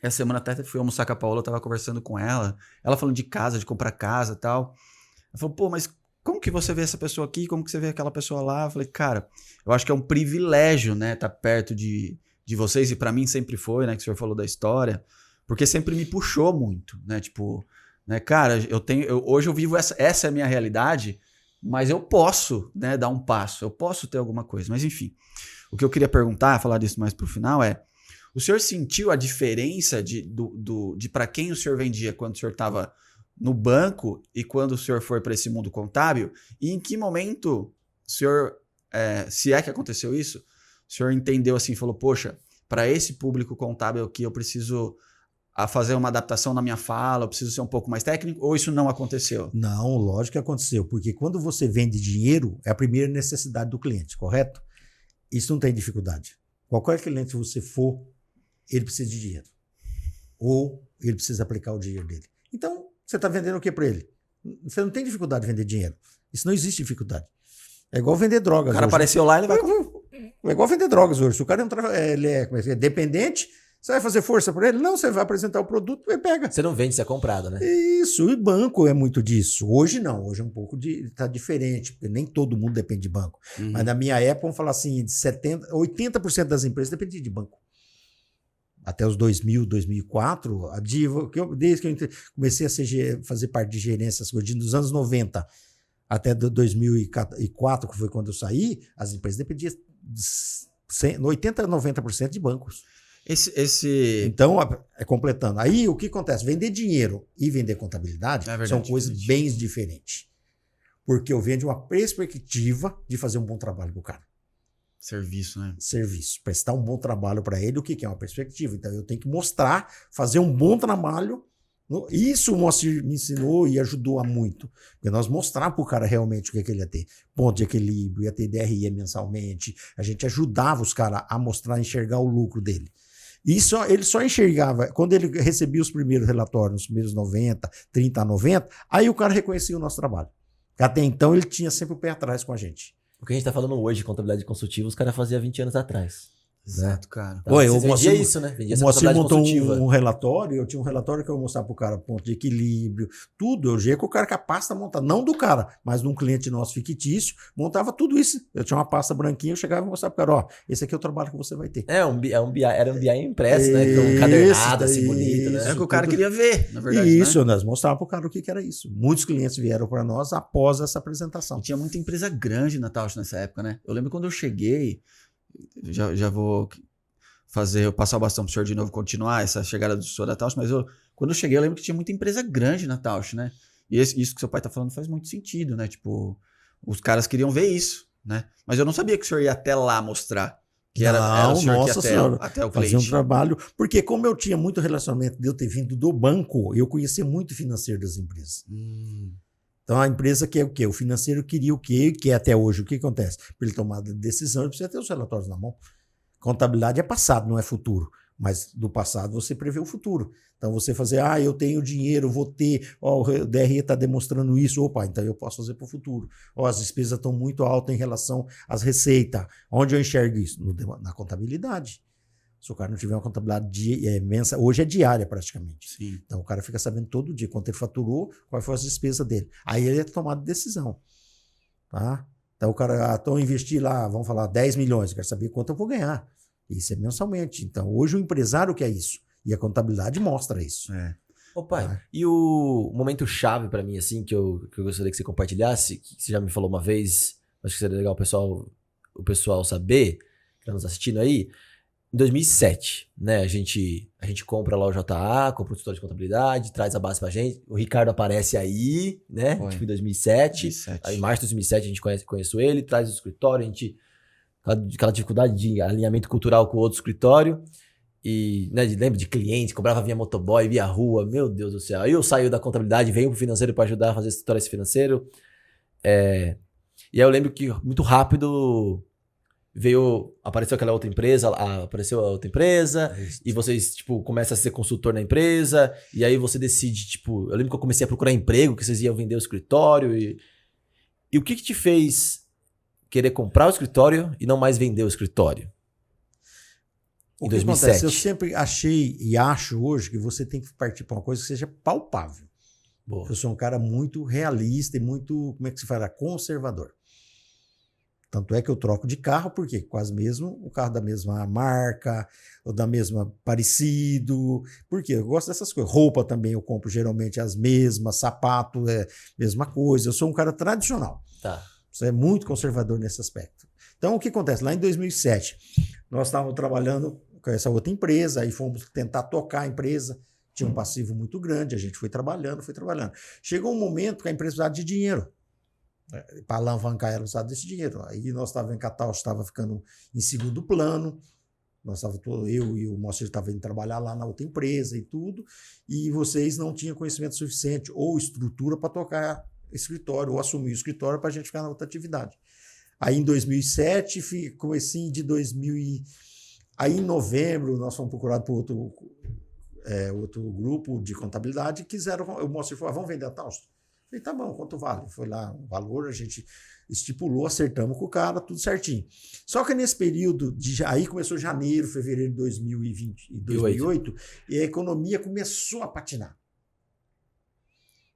Essa semana até fui almoçar com a Paola, eu tava conversando com ela falando de casa, de comprar casa e tal. Ela falou, pô, mas como que você vê essa pessoa aqui? Como que você vê aquela pessoa lá? Eu falei, cara, eu acho que é um privilégio, né? Tá perto de vocês, e pra mim sempre foi, né? Que o senhor falou da história, porque sempre me puxou muito, né? Tipo, né, cara, hoje eu vivo essa é a minha realidade, mas eu posso, né, dar um passo, eu posso ter alguma coisa. Mas enfim, o que eu queria perguntar, falar disso mais pro final o senhor sentiu a diferença de para quem o senhor vendia quando o senhor estava no banco e quando o senhor foi para esse mundo contábil? E em que momento o senhor, se é que aconteceu isso, o senhor entendeu assim, falou, poxa, para esse público contábil aqui eu preciso fazer uma adaptação na minha fala, eu preciso ser um pouco mais técnico, ou isso não aconteceu? Não, lógico que aconteceu, porque quando você vende dinheiro, é a primeira necessidade do cliente, correto? Isso não tem dificuldade. Qualquer cliente que você for, ele precisa de dinheiro. Ou ele precisa aplicar o dinheiro dele. Então, você está vendendo o que para ele? Você não tem dificuldade de vender dinheiro. Isso não existe dificuldade. É igual vender drogas. O cara hoje. apareceu lá, ele vai... É igual vender drogas hoje. Se o cara ele é dependente, você vai fazer força para ele? Não, você vai apresentar o produto e pega. Você não vende, você é comprado, né? Isso, e banco é muito disso. Hoje não, hoje é um pouco tá diferente, porque nem todo mundo depende de banco. Uhum. Mas na minha época, vamos falar assim, de 80% das empresas dependiam de banco. Até os 2000, 2004, desde que eu comecei a fazer parte de gerência, dos anos 90 até 2004, que foi quando eu saí, as empresas dependiam de 80% a 90% de bancos. Então, completando. Aí, o que acontece? Vender dinheiro e vender contabilidade são coisas bem diferentes. Porque eu vendo uma perspectiva de fazer um bom trabalho para o cara. Serviço, né? Serviço. Prestar um bom trabalho para ele, o que é uma perspectiva. Então, eu tenho que mostrar, fazer um bom trabalho. Isso o Moacir me ensinou e ajudou a muito. Porque nós mostrar para o cara realmente o que ele ia ter. Ponto de equilíbrio, ia ter DRE mensalmente. A gente ajudava os caras a mostrar, a enxergar o lucro dele. Ele só enxergava, quando ele recebia os primeiros relatórios, nos primeiros 90, 30 a 90, aí o cara reconhecia o nosso trabalho. Até então, ele tinha sempre o pé atrás com a gente. O que a gente tá falando hoje de contabilidade consultiva, os caras faziam 20 anos atrás. Exato, cara. Então, você vendia isso, né? Vendia essa Moacir contabilidade montou consultiva. um relatório, eu tinha um relatório que eu mostrava pro cara ponto de equilíbrio, tudo. Eu ia com o cara com a pasta montada, não do cara, mas de um cliente nosso fictício, montava tudo isso. Eu tinha uma pasta branquinha, eu chegava e mostrava pro cara, ó, esse aqui é o trabalho que você vai ter. Era um BI impresso, né? Um cadernado, assim, bonito, né? É o que o cara queria ver, na verdade. Isso, né? Nós mostrava pro cara o que era isso. Muitos clientes vieram para nós após essa apresentação. E tinha muita empresa grande na Tausch nessa época, né? Eu lembro quando eu cheguei, já vou passar o bastão pro senhor de novo, continuar essa chegada do senhor da Tausch, mas quando eu cheguei, eu lembro que tinha muita empresa grande na Tausch, né? E isso que seu pai tá falando faz muito sentido, né? Tipo, os caras queriam ver isso, né? Mas eu não sabia que o senhor ia até lá mostrar. Que era o senhor que ia até o cliente. Fazia um trabalho, porque como eu tinha muito relacionamento de eu ter vindo do banco, eu conhecia muito o financeiro das empresas. Então a empresa quer o quê? O financeiro queria o quê? Que é até hoje. O que acontece? Para ele tomar decisão, ele precisa ter os relatórios na mão. Contabilidade é passado, não é futuro. Mas do passado você prevê o futuro. Então você fazer, eu tenho dinheiro, vou ter, o DRE está demonstrando isso, opa, então eu posso fazer para o futuro. As despesas estão muito altas em relação às receitas. Onde eu enxergo isso? Na contabilidade. Se o cara não tiver uma contabilidade mensal, hoje é diária praticamente. Sim. Então o cara fica sabendo todo dia quanto ele faturou, quais foram as despesas dele. Aí ele é tomado decisão. Tá? Então o cara, então investir lá, vamos falar, 10 milhões, eu quero saber quanto eu vou ganhar. Isso é mensalmente. Então hoje o empresário quer isso. E a contabilidade mostra isso. Ô pai, e o momento chave pra mim, assim, que eu gostaria que você compartilhasse, que você já me falou uma vez, acho que seria legal o pessoal saber, que tá nos assistindo aí, em 2007, né, a gente compra lá o JA, compra o tutor de contabilidade, traz a base pra gente, o Ricardo aparece aí, né, tipo em 2007, aí em março de 2007 a gente conhece ele, traz o escritório, a gente, aquela dificuldade de alinhamento cultural com o outro escritório, e, né, lembra de cliente, cobrava via motoboy, via rua, meu Deus do céu, aí eu saio da contabilidade, venho pro financeiro para ajudar a fazer escritório financeiro, e aí eu lembro que muito rápido apareceu aquela outra empresa, e vocês, tipo, começam a ser consultor na empresa, e aí você decide, tipo, eu lembro que eu comecei a procurar emprego, que vocês iam vender o escritório, e o que te fez querer comprar o escritório e não mais vender o escritório? O que acontece? Eu sempre achei e acho hoje que você tem que partir para uma coisa que seja palpável. Boa. Eu sou um cara muito realista e muito, como é que se fala, conservador. Tanto é que eu troco de carro, porque quase mesmo o carro da mesma marca, ou da mesma parecido. Porque eu gosto dessas coisas. Roupa também eu compro geralmente as mesmas, sapato é a mesma coisa. Eu sou um cara tradicional. Tá. Você é muito conservador nesse aspecto. Então o que acontece? Lá em 2007, nós estávamos trabalhando com essa outra empresa, aí fomos tentar tocar a empresa. Tinha um passivo muito grande, a gente foi trabalhando. Chegou um momento que a empresa precisava de dinheiro. Para alavancar ela, usar desse dinheiro. Aí nós estávamos em Catalão, estava ficando em segundo plano. Eu e o Moacir estavam indo trabalhar lá na outra empresa e tudo. E vocês não tinham conhecimento suficiente ou estrutura para tocar escritório ou assumir o escritório para a gente ficar na outra atividade. Aí em 2007, comecinho de 2000. Aí em novembro, nós fomos procurados por outro grupo de contabilidade que o Moacir falou: vamos vender a Tausto? Falei, tá bom, quanto vale? Foi lá o valor, a gente estipulou, acertamos com o cara, tudo certinho. Só que nesse período, aí começou janeiro, fevereiro de 2008, e a economia começou a patinar.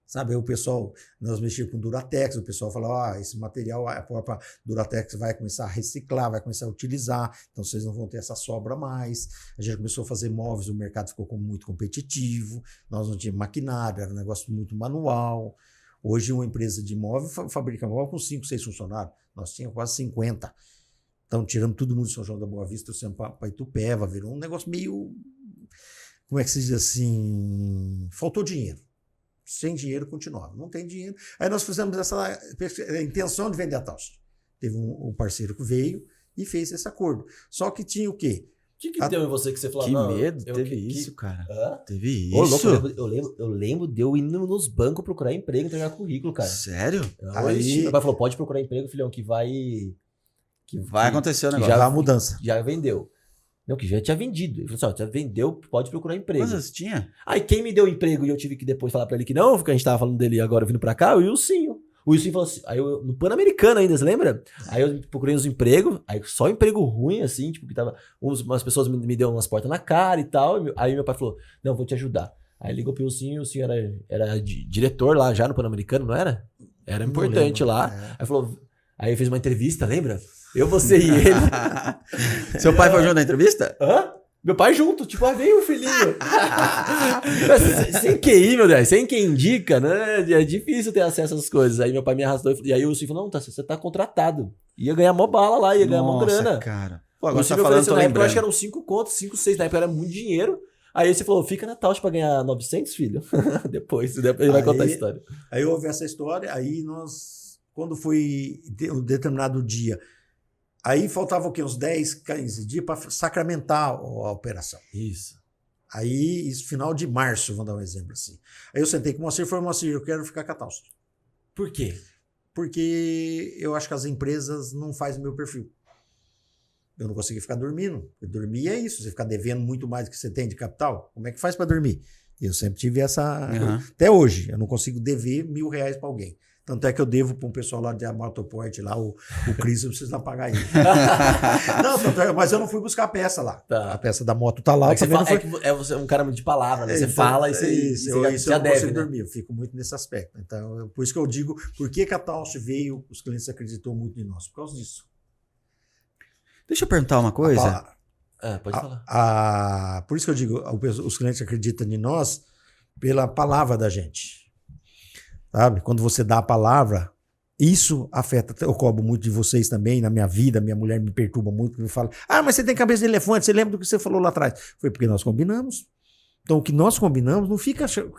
Sabe, aí o pessoal, nós mexíamos com Duratex, o pessoal falava, esse material, a própria Duratex vai começar a reciclar, vai começar a utilizar, então vocês não vão ter essa sobra mais. A gente começou a fazer móveis, o mercado ficou muito competitivo, nós não tínhamos maquinário, era um negócio muito manual. Hoje uma empresa de móvel fabrica móvel com 5, 6 funcionários. Nós tínhamos quase 50. Então tiramos todo mundo de São João da Boa Vista, trouxemos para Itupeva, virou um negócio meio, como é que se diz assim, faltou dinheiro. Sem dinheiro continuava, não tem dinheiro. Aí nós fizemos essa intenção de vender a Tausto. Teve um parceiro que veio e fez esse acordo. Só que tinha o quê? O que deu em você que você falou? Que medo, teve isso, cara. Hã? Teve Ô, isso? louco, eu lembro de eu indo nos bancos procurar emprego, entregar currículo, cara. Sério? Aí meu pai falou, pode procurar emprego, filhão, que vai acontecer o negócio. Já a mudança. Já vendeu. Não, que já tinha vendido. Ele falou assim, já vendeu, pode procurar emprego. Mas tinha? Aí quem me deu emprego e eu tive que depois falar pra ele que não, porque a gente tava falando dele agora vindo pra cá, o Wilson. O Wilson falou assim, aí no Pan-Americano ainda, você lembra? Aí eu procurei uns empregos, aí só emprego ruim, assim, tipo, que tava. Umas pessoas me deu umas portas na cara e tal. Aí meu pai falou, não, vou te ajudar. Aí ligou pro Wilson, e o Wilson era diretor lá já no Pan-Americano, não era? Era importante lá. Aí fez uma entrevista, lembra? Eu, você e ele. Seu pai foi junto na entrevista? Hã? Meu pai junto, tipo, veio o filhinho. Sem QI, meu Deus, sem quem indica, né? É difícil ter acesso às coisas. Aí meu pai me arrastou e aí o Silvio falou, não, você tá contratado. Ia ganhar mó bala lá, ia ganhar mó grana. Cara. Pô, agora você tá falando, na época eu acho que eram 5 contos, 5, 6, na época era muito dinheiro. Aí você falou, fica na Tausto pra ganhar 900, filho. Depois ele vai contar a história. Aí houve essa história, aí nós, quando foi um determinado dia, aí faltava o quê? Uns 10, 15 dias para sacramentar a operação. Isso. Aí, isso final de março, vamos dar um exemplo assim. Aí eu sentei com o Moacir e falei, Moacir, eu quero ficar com a Tausto. Por quê? Porque eu acho que as empresas não fazem o meu perfil. Eu não consegui ficar dormindo. Dormir é isso, você ficar devendo muito mais do que você tem de capital. Como é que faz para dormir? Eu sempre tive essa... Até hoje, eu não consigo dever R$1.000 para alguém. Tanto é que eu devo para um pessoal lá de Motoporte, lá, o Cris, eu preciso lá pagar ele. Não, mas eu não fui buscar a peça lá. Tá. A peça da moto tá lá. É que você é um cara de palavra, né? Você fala e você já deve, né? Dormir. Eu fico muito nesse aspecto. Então, por isso que eu digo, por que a Tausto veio, os clientes acreditou muito em nós? Por causa disso. Deixa eu perguntar uma coisa. Pode falar. Por isso que eu digo, os clientes acreditam em nós, pela palavra da gente. Sabe? Quando você dá a palavra, isso afeta. Eu cobro muito de vocês também, na minha vida. Minha mulher me perturba muito, me fala: mas você tem cabeça de elefante, você lembra do que você falou lá atrás? Foi porque nós combinamos. Então, o que nós combinamos, não fica. Eu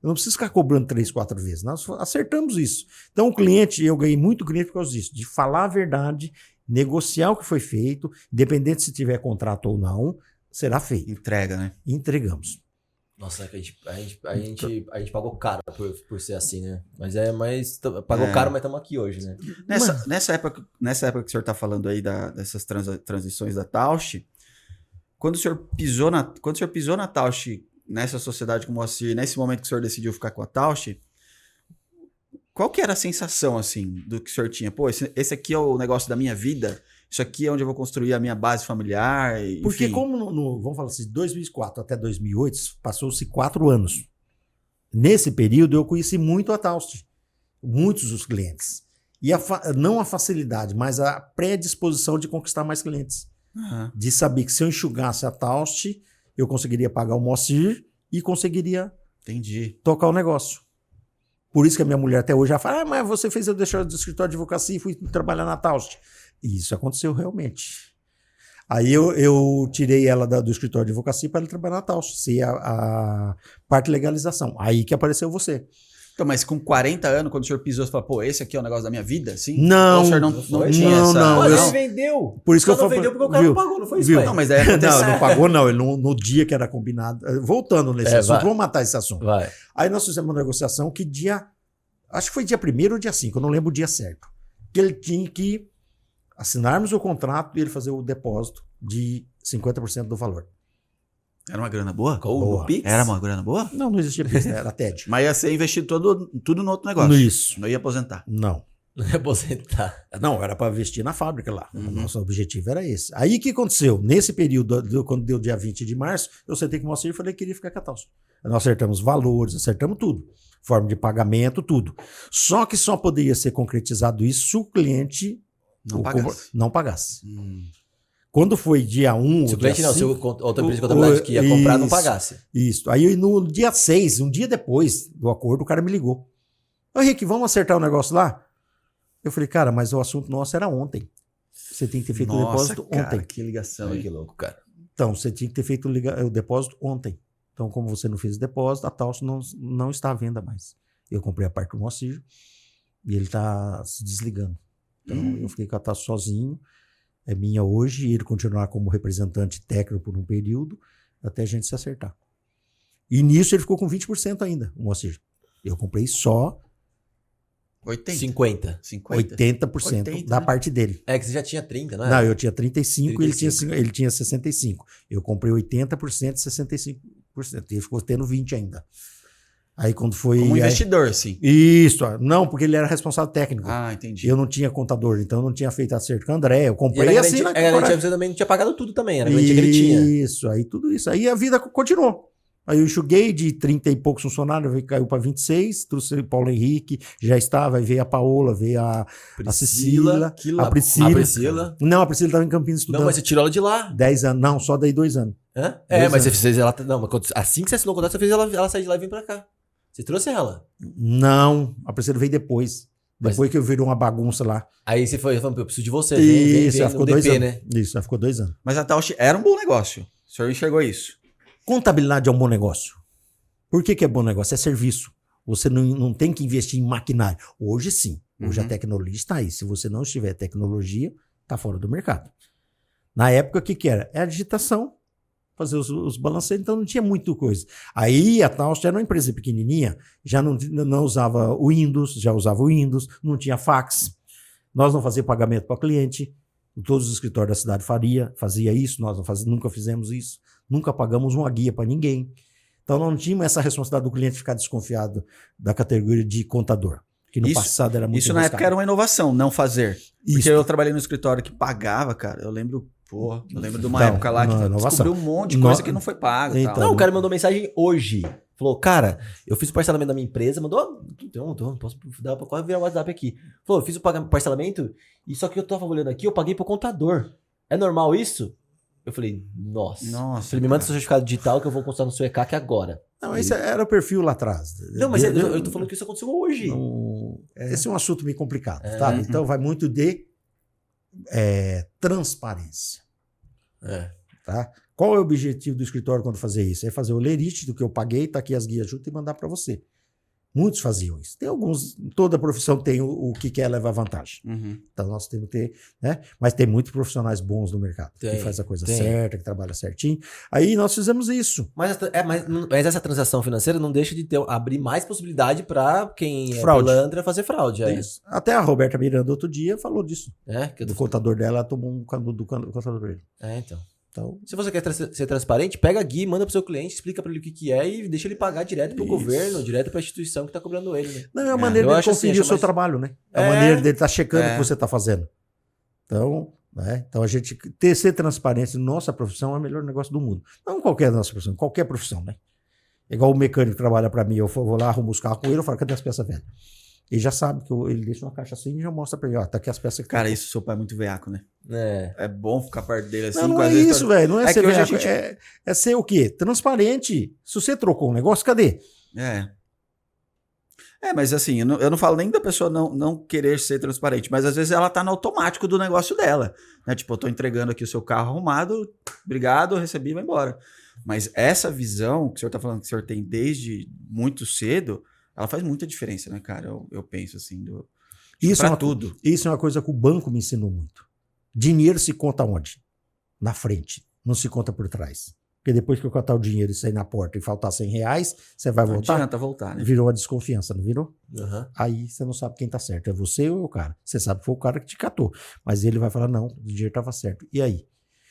não preciso ficar cobrando 3, 4 vezes. Nós acertamos isso. Então, o cliente, eu ganhei muito cliente por causa disso, de falar a verdade, negociar o que foi feito, independente se tiver contrato ou não, será feito. Entrega, né? Entregamos. Nossa, a gente pagou caro por ser assim, né? Mas pagou caro, mas estamos aqui hoje, né? Nessa época que o senhor está falando aí dessas transições da Tausch, quando o senhor pisou na Tausch, nessa sociedade com o Moacir, nesse momento que o senhor decidiu ficar com a Tausch, qual que era a sensação, assim, do que o senhor tinha? Pô, esse aqui é o negócio da minha vida, isso aqui é onde eu vou construir a minha base familiar, enfim. Porque como, vamos falar assim, de 2004 até 2008, passou-se 4 anos. Nesse período, eu conheci muito a Tausch, muitos dos clientes. E não a facilidade, mas a predisposição de conquistar mais clientes. Uhum. De saber que se eu enxugasse a Tausch, eu conseguiria pagar o Moacir e conseguiria tocar o negócio. Por isso que a minha mulher até hoje já fala: mas você fez eu deixar do escritório de advocacia e fui trabalhar na Tausch. E isso aconteceu realmente. Aí eu tirei ela do escritório de advocacia para ela trabalhar na Tausch, ser a parte de legalização. Aí que apareceu você. Então, mas com 40 anos, quando o senhor pisou, você falou: pô, esse aqui é o negócio da minha vida? Assim? Não. O senhor não tinha essa... Não. Mas ele vendeu. Por isso que eu não vendeu porque o cara não pagou, não foi isso, pai? Não, mas daí não pagou, não. Ele no dia que era combinado. Voltando nesse assunto, vamos matar esse assunto. Vai. Aí nós fizemos uma negociação que acho que foi dia 1º ou dia 5, eu não lembro o dia certo. Que ele tinha que assinarmos o contrato e ele fazer o depósito de 50% do valor. Era uma grana boa? Boa. Era uma grana boa? Não existia Pix, era TED. Mas ia ser investido tudo no outro negócio. Isso. Não ia aposentar. Não. Não ia aposentar. Não, era para investir na fábrica lá. O nosso objetivo era esse. Aí o que aconteceu? Nesse período, quando deu dia 20 de março, eu sentei com o Moacir e falei que queria ficar com a Tausch. Nós acertamos valores, acertamos tudo. Forma de pagamento, tudo. Só que só poderia ser concretizado isso se o cliente não pagasse. Quando foi dia 1... Se o cliente se outra empresa de contabilidade que ia comprar não pagasse. Isso. Aí no dia 6, um dia depois do acordo, o cara me ligou. Ô Rick, vamos acertar o negócio lá? Eu falei: cara, mas o assunto nosso era ontem. Você tem que ter feito o depósito ontem. Que ligação, Que louco, cara. Então, você tinha que ter feito o depósito ontem. Então, como você não fez o depósito, a Tausch não está à venda mais. Eu comprei a parte do Moacir e ele está se desligando. Então, eu fiquei com a Tausch sozinho. É minha hoje e ele continuar como representante técnico por um período até a gente se acertar. E nisso ele ficou com 20% ainda, o Moacir. Eu comprei só 50. 80% da parte dele. É que você já tinha 30, não é? Não, eu tinha 35 e ele tinha 65. Eu comprei 80% e 65%. Ele ficou tendo 20 ainda. Aí quando foi... Como investidor, sim. Isso. Não, porque ele era responsável técnico. Ah, entendi. Eu não tinha contador, então eu não tinha feito acerto com o André. Eu comprei e assim... A garantia você também não tinha pagado tudo também, era a garantia que ele tinha. Isso, aí tudo isso. Aí a vida continuou. Aí eu enxuguei de 30 e poucos funcionários, caiu para 26, trouxe o Paulo Henrique, já estava, aí veio a Paola, veio a Cecília, a Priscila. Não, a Priscila estava em Campinas estudando. Não, mas você tirou ela de lá. 10 anos, não, só daí 2 anos. Hã? Mas você fez ela... Não, mas assim que você assinou o contrato, você fez ela sair de lá e vir pra cá. Você trouxe ela? Não, a Priscila veio depois. Depois que eu virou uma bagunça lá. Aí você foi falando: eu preciso de você. Isso, ela ficou DP, 2 anos. né? Isso, ela ficou 2 anos. Mas a Tausch era um bom negócio. O senhor enxergou isso? Contabilidade é um bom negócio. Por que é bom negócio? É serviço. Você não tem que investir em maquinário. Hoje sim. Hoje a tecnologia está aí. Se você não estiver tecnologia, está fora do mercado. Na época, o que era? Era a digitação. Fazer os balanceios, então não tinha muita coisa. Aí a Tausch era uma empresa pequenininha, já não usava o Windows, já usava o Windows, não tinha fax. Nós não fazíamos pagamento para o cliente. Todos os escritórios da cidade fazia isso, nós nunca fizemos isso. Nunca pagamos uma guia para ninguém. Então não tínhamos essa responsabilidade do cliente ficar desconfiado da categoria de contador. Que no passado era muito Isso na época era uma inovação, não fazer. Porque Isso. eu trabalhei no escritório que pagava, cara. Eu lembro de uma época lá que descobriu um monte de coisa que não foi paga. Então, não, o cara mandou mensagem hoje. Falou: cara, eu fiz o parcelamento da minha empresa, mandou. Então, posso dar pra quase virar o WhatsApp aqui. Falou: eu fiz o parcelamento, e só que eu tava olhando aqui, eu paguei pro contador. É normal isso? Eu falei: nossa. Falei: me manda seu certificado digital que eu vou constar no seu ECAC agora. Não, esse era o perfil lá atrás. Não, mas eu tô falando que isso aconteceu hoje. Esse é um assunto meio complicado, tá? Então vai muito de transparência. Tá? Qual é o objetivo do escritório quando fazer isso? É fazer o lerite do que eu paguei, tá aqui as guias junto e mandar para você. Muitos faziam isso. Tem alguns, toda profissão tem o que quer levar vantagem. Então nós temos que ter, né? Mas tem muitos profissionais bons no mercado, que faz a coisa certa, que trabalha certinho. Aí nós fizemos isso. Mas essa transação financeira não deixa de abrir mais possibilidade para quem é Fraude. pilantra fazer fraude. Isso. Até a Roberta Miranda outro dia falou disso. Que Do contador dela, ela tomou um canudo do contador dele. Então. Então, se você quer ser transparente, pega a guia, manda pro seu cliente, explica para ele o que é e deixa ele pagar direto pro governo, direto pra instituição que tá cobrando ele, né? Não, é a maneira dele conferir o seu trabalho, né? É a maneira dele estar checando o que você tá fazendo. Então, né? Então a gente ser transparente na nossa profissão é o melhor negócio do mundo. Não qualquer nossa profissão, qualquer profissão, né? Igual o mecânico que trabalha para mim, eu vou lá, arrumo os carros com ele, eu falo, cadê as peças velhas? Ele já sabe que ele deixa uma caixa assim e já mostra pra ele, ó, tá aqui as peças que Cara, isso seu pai é muito veaco, né? É bom ficar perto dele assim. Não é isso, velho. Não é ser veaco. É ser o quê? Transparente. Se você trocou um negócio, cadê? Mas assim, eu não falo nem da pessoa não querer ser transparente, mas às vezes ela tá no automático do negócio dela. Né? Tipo, eu tô entregando aqui o seu carro arrumado, obrigado, eu recebi e vai embora. Mas essa visão que o senhor tá falando que o senhor tem desde muito cedo, ela faz muita diferença, né, cara? Eu penso assim, isso é tudo. Isso é uma coisa que o banco me ensinou muito. Dinheiro se conta onde? Na frente, não se conta por trás. Porque depois que eu contar o dinheiro e sair na porta e faltar R$100, você vai voltar? Não adianta voltar, né? Virou uma desconfiança, não virou? Aí você não sabe quem tá certo. É você ou é o cara? Você sabe que foi o cara que te catou. Mas ele vai falar, não, o dinheiro estava certo. E aí?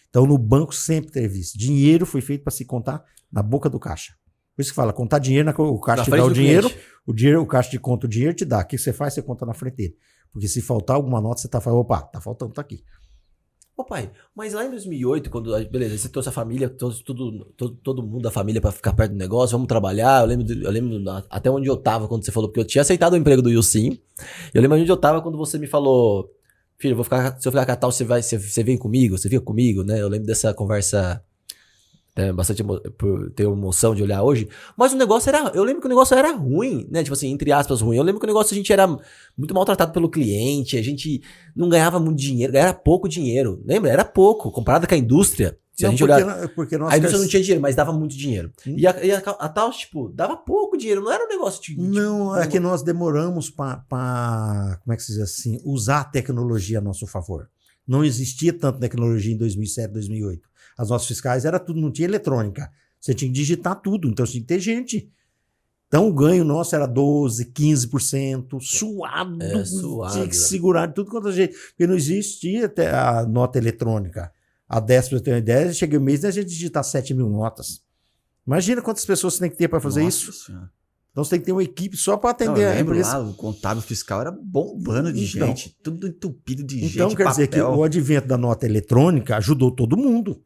Então no banco sempre teve isso. Dinheiro foi feito para se contar na boca do caixa. Por isso que fala, contar dinheiro, o caixa te dá o dinheiro, o caixa te conta o dinheiro, te dá. O que você faz? Você conta na frente dele. Porque se faltar alguma nota, você tá falando, opa, tá faltando, tá aqui. Ô pai, mas lá em 2008, quando, beleza, você trouxe a família, todo mundo da família pra ficar perto do negócio, vamos trabalhar, eu lembro até onde eu tava quando você falou, porque eu tinha aceitado o emprego do Wilson, eu lembro onde eu tava quando você me falou, filho, se eu ficar com a tal, você vem comigo, você fica comigo, né? Eu lembro dessa conversa... bastante por ter emoção de olhar hoje, mas o negócio eu lembro que o negócio era ruim, né, tipo assim, entre aspas ruim, eu lembro que o negócio a gente era muito maltratado pelo cliente, a gente não ganhava muito dinheiro, era pouco dinheiro, lembra? Era pouco, comparado com a indústria, se a gente olhar, a indústria não tinha dinheiro, mas dava muito dinheiro, e a tal, tipo, dava pouco dinheiro, não era um negócio de... Não, é que nós demoramos para como é que se diz assim, usar a tecnologia a nosso favor, não existia tanta tecnologia em 2007, 2008. As nossas fiscais era tudo, não tinha eletrônica. Você tinha que digitar tudo, então tinha que ter gente. Então o ganho nosso era 12%, 15%, suado. Tinha que segurar tudo quanto a gente. Porque não existia até a nota eletrônica. A 10, para eu ter uma ideia, cheguei o mês e a gente digitar 7 mil notas. Imagina quantas pessoas você tem que ter para fazer isso. Senhora. Então você tem que ter uma equipe só para atender a empresa. Lá, o contábil fiscal era bombando de gente, tudo entupido de gente. Então quer dizer que o advento da nota eletrônica ajudou todo mundo.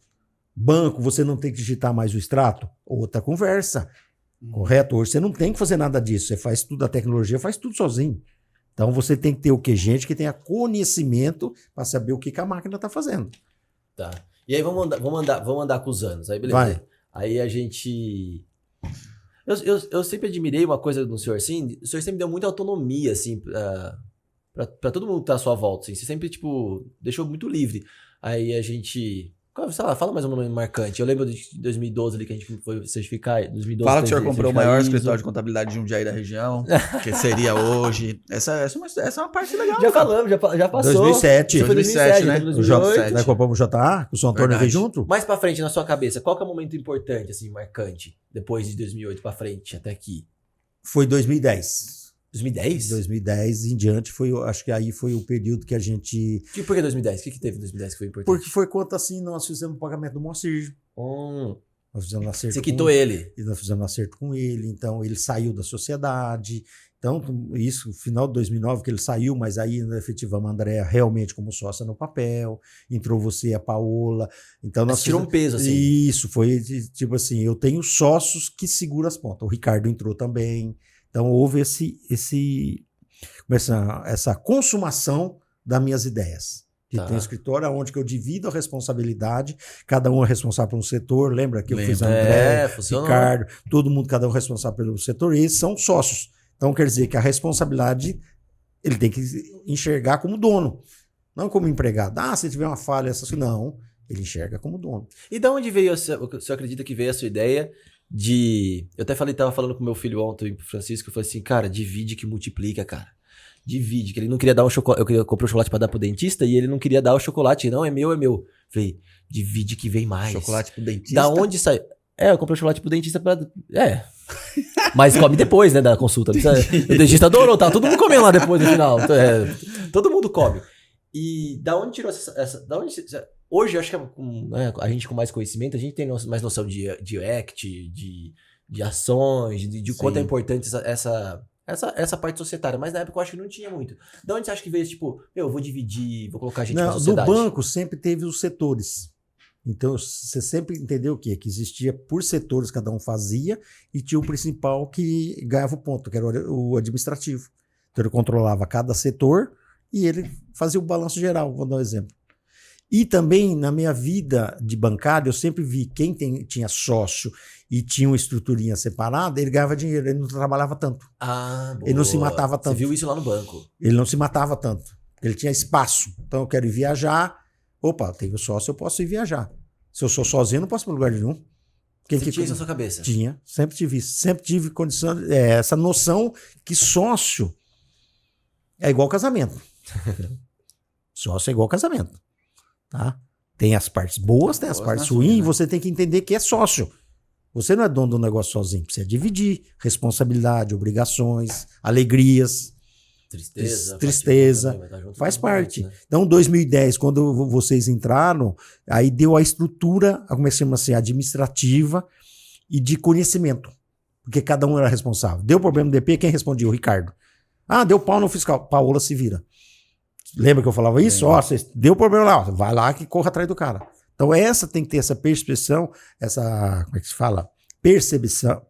Banco, você não tem que digitar mais o extrato? Outra conversa. Correto? Hoje você não tem que fazer nada disso. Você faz tudo, a tecnologia faz tudo sozinho. Então você tem que ter o quê? Gente que tenha conhecimento para saber o que a máquina está fazendo. Tá. E aí vamos andar com os anos. Aí beleza. Vai. Aí a gente... Eu sempre admirei uma coisa no senhor, assim, o senhor sempre deu muita autonomia, assim, pra todo mundo que tá à sua volta, assim. Você sempre, tipo, deixou muito livre. Aí a gente... Sei lá, fala mais um nome marcante. Eu lembro de 2012 ali que a gente foi certificar. 2012, fala que o senhor comprou o maior escritório de contabilidade de Jundiaí da região, que seria hoje. Essa é uma parte legal. Já falamos, já passou. 2007. Foi 2007, né? 2008. Nós compramos o JA, o São Antônio veio junto. Mais pra frente, na sua cabeça, qual que é o momento importante, assim, marcante, depois de 2008 pra frente, até aqui? Foi 2010. 2010? 2010 em diante, acho que aí foi o período que a gente... Por que 2010? O que teve em 2010 que foi importante? Porque foi quanto assim, nós fizemos o pagamento do Moacir. Nós fizemos um acerto. Você quitou ele? E nós fizemos um acerto com ele, então ele saiu da sociedade. Então, isso, final de 2009 que ele saiu, mas aí nós efetivamos a Andréa realmente como sócia no papel, entrou você, a Paola. Então nós tirou um peso, assim. Isso, foi tipo assim, eu tenho sócios que seguram as pontas. O Ricardo entrou também. Então houve essa consumação das minhas ideias. De ter um escritório onde que eu divido a responsabilidade, cada um é responsável por um setor, lembra que eu fiz André, Ricardo, todo mundo, cada um é responsável pelo setor, e eles são sócios. Então quer dizer que a responsabilidade ele tem que enxergar como dono, não como empregado. Se tiver uma falha, não, ele enxerga como dono. E da onde veio, o senhor acredita que veio a sua ideia de... Eu até tava falando com meu filho ontem, Francisco, eu falei assim, cara, divide que multiplica, cara. Divide, que ele não queria dar um chocolate. Eu comprei o chocolate pra dar pro dentista e ele não queria dar o chocolate. Não, é meu, é meu. Falei, divide que vem mais. Chocolate pro dentista? Da onde sai? Eu comprei o chocolate pro dentista pra... Mas come depois, né, da consulta. O dentista adorou, tá todo mundo comendo lá depois no final. Todo mundo come. E da onde tirou essa da onde, hoje, eu acho que a gente com mais conhecimento, a gente tem mais noção de ACT, de ações, de quanto é importante essa parte societária, mas na época eu acho que não tinha muito. Da onde você acha que veio esse tipo, eu vou dividir, vou colocar a gente na sociedade? No banco sempre teve os setores. Então você sempre entendeu o quê? Que existia por setores, cada um fazia, e tinha o principal que ganhava o ponto, que era o administrativo. Então ele controlava cada setor e ele fazia o balanço geral, vou dar um exemplo. E também na minha vida de bancário, eu sempre vi quem tinha sócio e tinha uma estruturinha separada, ele ganhava dinheiro, ele não trabalhava tanto. Boa. Ele não se matava tanto. Você viu isso lá no banco? Ele não se matava tanto, ele tinha espaço. Então eu quero ir viajar, tenho sócio, eu posso ir viajar. Se eu sou sozinho, eu não posso ir para lugar nenhum. Você tinha isso na sua cabeça? Tinha, sempre tive isso. Sempre tive condição, essa noção que sócio é igual casamento. Sócio é igual casamento. Tá? Tem as partes boas, tem as partes ruins, você tem que entender que é sócio. Você não é dono do negócio sozinho, precisa dividir responsabilidade, obrigações, alegrias, tristeza, faz parte. Né? Então, 2010, quando vocês entraram, aí deu a estrutura, começamos assim, administrativa e de conhecimento, porque cada um era responsável. Deu problema no DP, quem respondia? O Ricardo. Deu pau no fiscal, Paola se vira. Lembra que eu falava isso? Deu problema lá, vai lá que corra atrás do cara. Então essa tem que ter essa percepção, como é que se fala? Percepção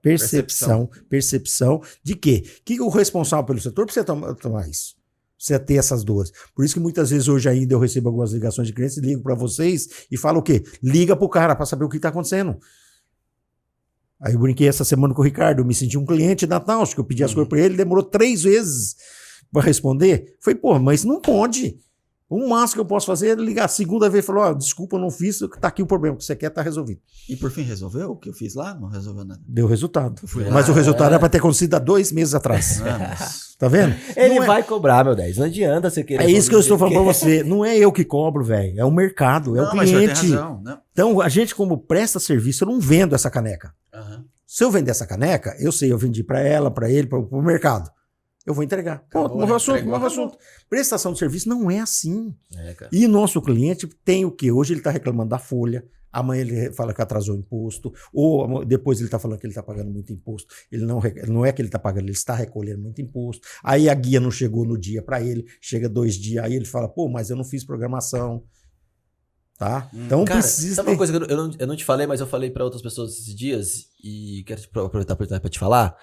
de que o responsável pelo setor precisa tomar isso. Precisa ter essas dores. Por isso que muitas vezes hoje ainda eu recebo algumas ligações de clientes, ligo para vocês e falo o quê? Liga pro cara para saber o que está acontecendo. Aí eu brinquei essa semana com o Ricardo, eu me senti um cliente da Taust, que eu pedi as coisas para ele, demorou 3 vezes para responder. Falei, mas não pode. O máximo que eu posso fazer é ligar a segunda vez e falar, desculpa, eu não fiz, tá aqui o problema, o que você quer tá resolvido. E por fim resolveu? O que eu fiz lá não resolveu nada. Deu resultado. Mas o resultado era para ter acontecido há 2 meses atrás. Tá vendo? Ele vai cobrar, meu 10. Não adianta você querer. É isso que eu estou falando para você. Não é eu que cobro, velho. É o mercado, é o cliente. Mas tem razão, né? Então, a gente, como presta serviço, eu não vendo essa caneca. Se eu vender essa caneca, eu sei, eu vendi para ela, para ele, para o mercado. Eu vou entregar. Novo assunto. Prestação de serviço não é assim. E nosso cliente tem o quê? Hoje ele está reclamando da folha, amanhã ele fala que atrasou o imposto, ou depois ele está falando que ele está pagando muito imposto. Ele não é que ele está pagando, ele está recolhendo muito imposto. Aí a guia não chegou no dia para ele, chega 2 dias, aí ele fala, mas eu não fiz programação. Tá? Então cara, precisa. Sabe uma coisa que eu não te falei, mas eu falei para outras pessoas esses dias, e quero aproveitar para te falar.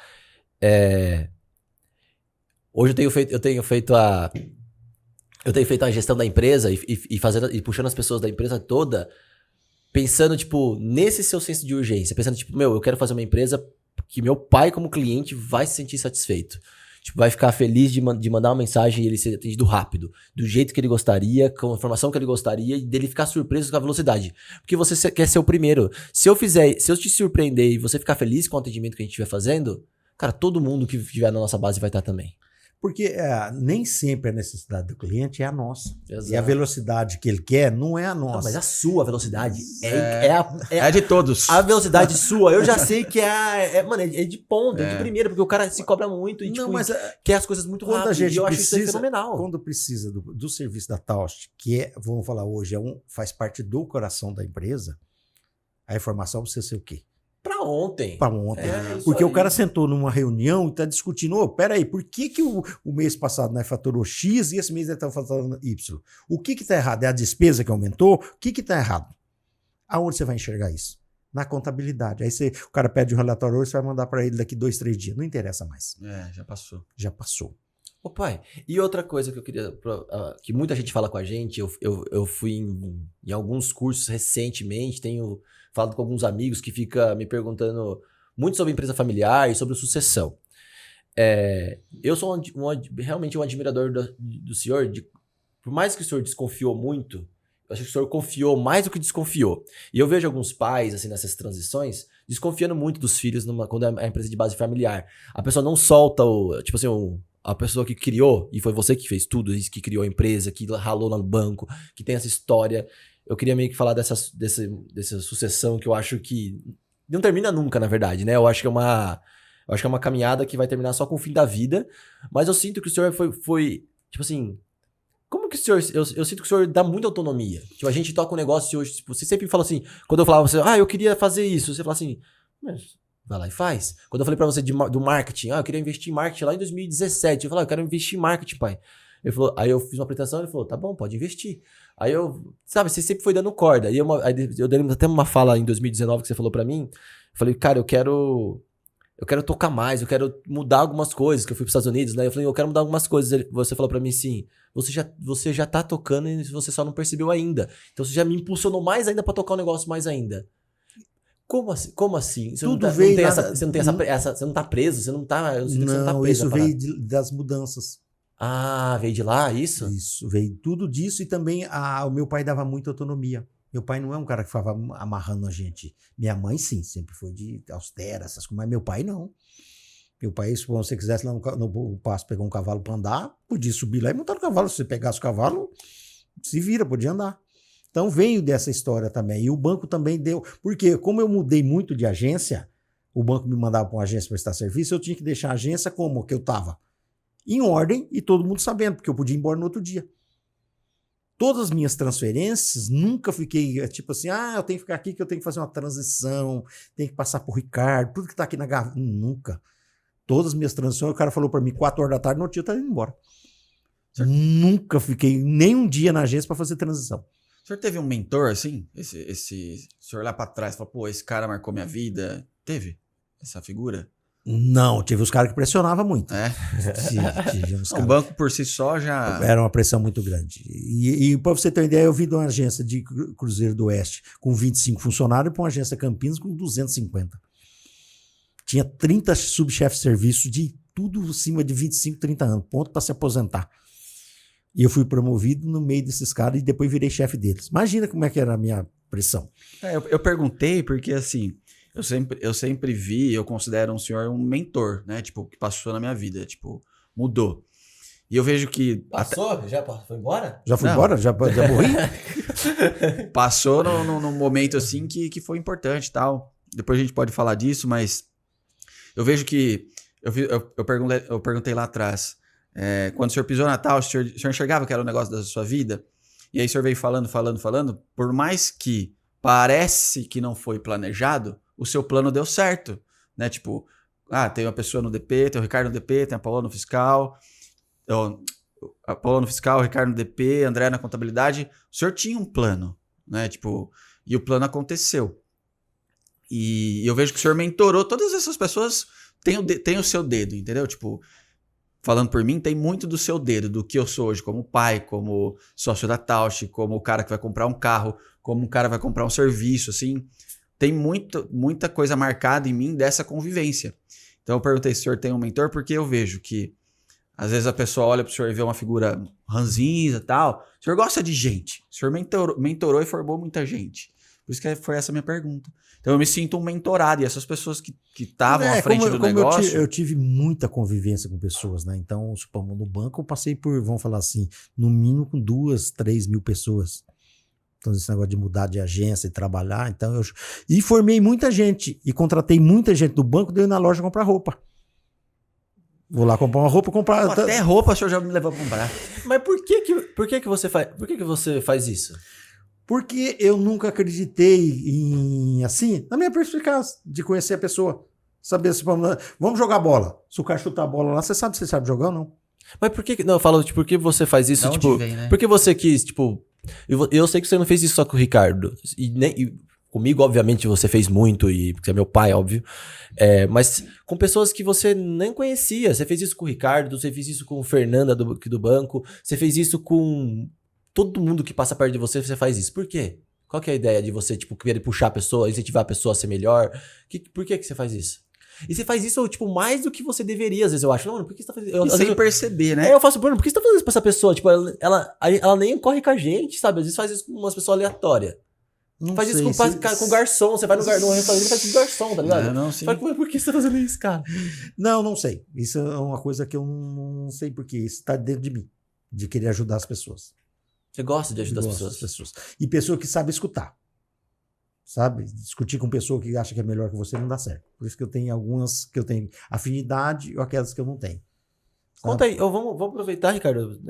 Hoje eu tenho feito a gestão da empresa e puxando as pessoas da empresa toda, pensando, nesse seu senso de urgência. Pensando, eu quero fazer uma empresa que meu pai, como cliente, vai se sentir satisfeito. Vai ficar feliz de mandar uma mensagem e ele ser atendido rápido, do jeito que ele gostaria, com a informação que ele gostaria, e dele ficar surpreso com a velocidade. Porque você quer ser o primeiro. Se eu te surpreender e você ficar feliz com o atendimento que a gente estiver fazendo, cara, todo mundo que estiver na nossa base vai estar também. Porque nem sempre a necessidade do cliente é a nossa. Exato. E a velocidade que ele quer não é a nossa. Não, mas a sua velocidade é de todos. A velocidade sua, eu já sei que é de ponta, é de primeira, porque o cara se cobra muito e quer as coisas muito rápido. E eu acho isso fenomenal. Quando precisa do serviço da Taust, que vamos falar hoje, faz parte do coração da empresa, a informação precisa ser o quê? Pra ontem. Porque o cara sentou numa reunião e tá discutindo, peraí, por que o mês passado nós faturou X e esse mês nós estamos faturando Y? O que tá errado? É a despesa que aumentou? O que tá errado? Aonde você vai enxergar isso? Na contabilidade. Aí o cara pede um relatório hoje, você vai mandar para ele daqui 2, 3 dias. Não interessa mais. Já passou. Já passou. Ô pai, e outra coisa que eu queria, que muita gente fala com a gente, eu fui em alguns cursos recentemente, tenho falado com alguns amigos que ficam me perguntando muito sobre empresa familiar e sobre sucessão. Eu sou realmente um admirador do senhor, por mais que o senhor desconfiou muito, eu acho que o senhor confiou mais do que desconfiou. E eu vejo alguns pais, assim, nessas transições, desconfiando muito dos filhos quando é a empresa de base familiar. A pessoa não solta a pessoa que criou, e foi você que fez tudo isso, que criou a empresa, que ralou lá no banco, que tem essa história. Eu queria meio que falar dessa sucessão que eu acho que não termina nunca, na verdade, né? Eu acho que é uma caminhada que vai terminar só com o fim da vida, mas eu sinto que o senhor foi tipo assim, como que o senhor, eu sinto que o senhor dá muita autonomia. Tipo, a gente toca um negócio hoje, tipo, você sempre fala assim, quando eu falava, eu queria fazer isso, você fala assim, mas vai lá e faz. Quando eu falei pra você do marketing, eu queria investir em marketing lá em 2017. Eu falei, eu quero investir em marketing, pai. Ele falou, aí eu fiz uma apresentação, ele falou, tá bom, pode investir. Aí você sempre foi dando corda. Aí eu dei até uma fala em 2019 que você falou pra mim. Eu falei, cara, eu quero tocar mais, eu quero mudar algumas coisas, que eu fui pros Estados Unidos, né? Eu falei, eu quero mudar algumas coisas. Você falou pra mim assim, você já tá tocando e você só não percebeu ainda. Então você já me impulsionou mais ainda pra tocar um negócio mais ainda. Como assim? Você Tudo não veio você não tem você não tá preso, você não tá... Eu sinto que você não tá preso. Isso veio das mudanças. Ah, veio de lá, isso? Isso, veio tudo disso e também o meu pai dava muita autonomia. Meu pai não é um cara que ficava amarrando a gente. Minha mãe, sim, sempre foi de austera, essas coisas, mas meu pai não. Meu pai, se você quisesse lá no passo pegar um cavalo para andar, podia subir lá e montar no cavalo. Se você pegasse o cavalo, se vira, podia andar. Então veio dessa história também. E o banco também deu. Porque como eu mudei muito de agência, o banco me mandava para uma agência prestar serviço, eu tinha que deixar a agência como que eu estava. Em ordem e todo mundo sabendo, porque eu podia ir embora no outro dia. Todas as minhas transferências, nunca fiquei tipo assim, eu tenho que ficar aqui que eu tenho que fazer uma transição, tenho que passar por Ricardo, tudo que está aqui na gaveta. Nunca. Todas as minhas transições, o cara falou para mim 4 horas da tarde, no outro dia eu estava indo embora. Nunca fiquei nem um dia na agência para fazer transição. O senhor teve um mentor, assim? O senhor olhar pra trás e falar, pô, esse cara marcou minha vida. Teve essa figura? Não, tive os caras que pressionavam muito. O banco por si só já... Era uma pressão muito grande. E para você ter uma ideia, eu vim de uma agência de Cruzeiro do Oeste com 25 funcionários para uma agência Campinas com 250. Tinha 30 subchefes de serviço de tudo acima de 25, 30 anos, ponto para se aposentar. E eu fui promovido no meio desses caras e depois virei chefe deles. Imagina como é que era a minha pressão. Eu perguntei porque, assim, eu sempre vi, eu considero um senhor um mentor, né? Tipo, que passou na minha vida, tipo, mudou. E eu vejo que... Passou? Já foi embora? Já fui embora? Já morri? Passou num momento, assim, que foi importante e tal. Depois a gente pode falar disso, mas eu vejo que... Eu perguntei lá atrás... quando o senhor pisou na Natal, o senhor enxergava que era um negócio da sua vida, e aí o senhor veio falando, por mais que parece que não foi planejado, o seu plano deu certo, né? Tipo, tem uma pessoa no DP, tem o Ricardo no DP, tem a Paola no fiscal, o Ricardo no DP, André na contabilidade. O senhor tinha um plano, né? Tipo, e o plano aconteceu. E eu vejo que o senhor mentorou todas essas pessoas, tem o seu dedo, entendeu? Tipo, falando por mim, tem muito do seu dedo, do que eu sou hoje como pai, como sócio da Tausch, como o cara que vai comprar um carro, como um cara vai comprar um serviço, assim. Tem muita coisa marcada em mim dessa convivência. Então eu perguntei se o senhor tem um mentor, porque eu vejo que às vezes a pessoa olha para o senhor e vê uma figura ranzinza e tal. O senhor gosta de gente. O senhor mentorou e formou muita gente. Por isso que foi essa a minha pergunta. Então eu me sinto um mentorado. E essas pessoas que estavam à frente do negócio... Eu tive muita convivência com pessoas, né? Então, supomos, no banco eu passei por, vamos falar assim, no mínimo com 2, 3 mil pessoas. Então, esse negócio de mudar de agência e trabalhar. Então, e formei muita gente. E contratei muita gente do banco, deu na loja comprar roupa. Vou lá comprar uma roupa, comprar... Até roupa o senhor já me levou a comprar. Mas por que você faz isso? Porque eu nunca acreditei em, assim, na minha perspicácia, de conhecer a pessoa. Saber se vamos jogar bola. Se o cara chutar a bola lá, você sabe jogar ou não. Mas por que... Não, eu falo, tipo, por que você faz isso? Tipo, vem, né? Por que você quis, tipo... Eu sei que você não fez isso só com o Ricardo. Comigo, obviamente, você fez muito, e porque é meu pai, óbvio. Mas com pessoas que você nem conhecia. Você fez isso com o Ricardo, você fez isso com o Fernanda do banco, você fez isso com todo mundo que passa perto de você, você faz isso. Por quê? Qual que é a ideia de você, tipo, querer puxar a pessoa, incentivar a pessoa a ser melhor? Por que você faz isso? E você faz isso, tipo, mais do que você deveria, às vezes, eu acho. Não, mano, por que você tá fazendo isso? Sem perceber, né? Eu faço, Bruno, por que você tá fazendo isso pra essa pessoa? Tipo, ela nem corre com a gente, sabe? Às vezes faz isso com umas pessoas aleatórias. Faz isso com garçom, você vai no restaurante e faz com garçom, tá ligado? Não, sim. Fala, por que você tá fazendo isso, cara? Não sei. Isso é uma coisa que eu não sei porque isso está dentro de mim, de querer ajudar as pessoas. Você gosta de ajudar as Gosto pessoas? das pessoas. E pessoa que sabe escutar. Sabe? Discutir com pessoa que acha que é melhor que você não dá certo. Por isso que eu tenho algumas que eu tenho afinidade ou aquelas que eu não tenho. Sabe? Conta aí, vamos aproveitar, Ricardo.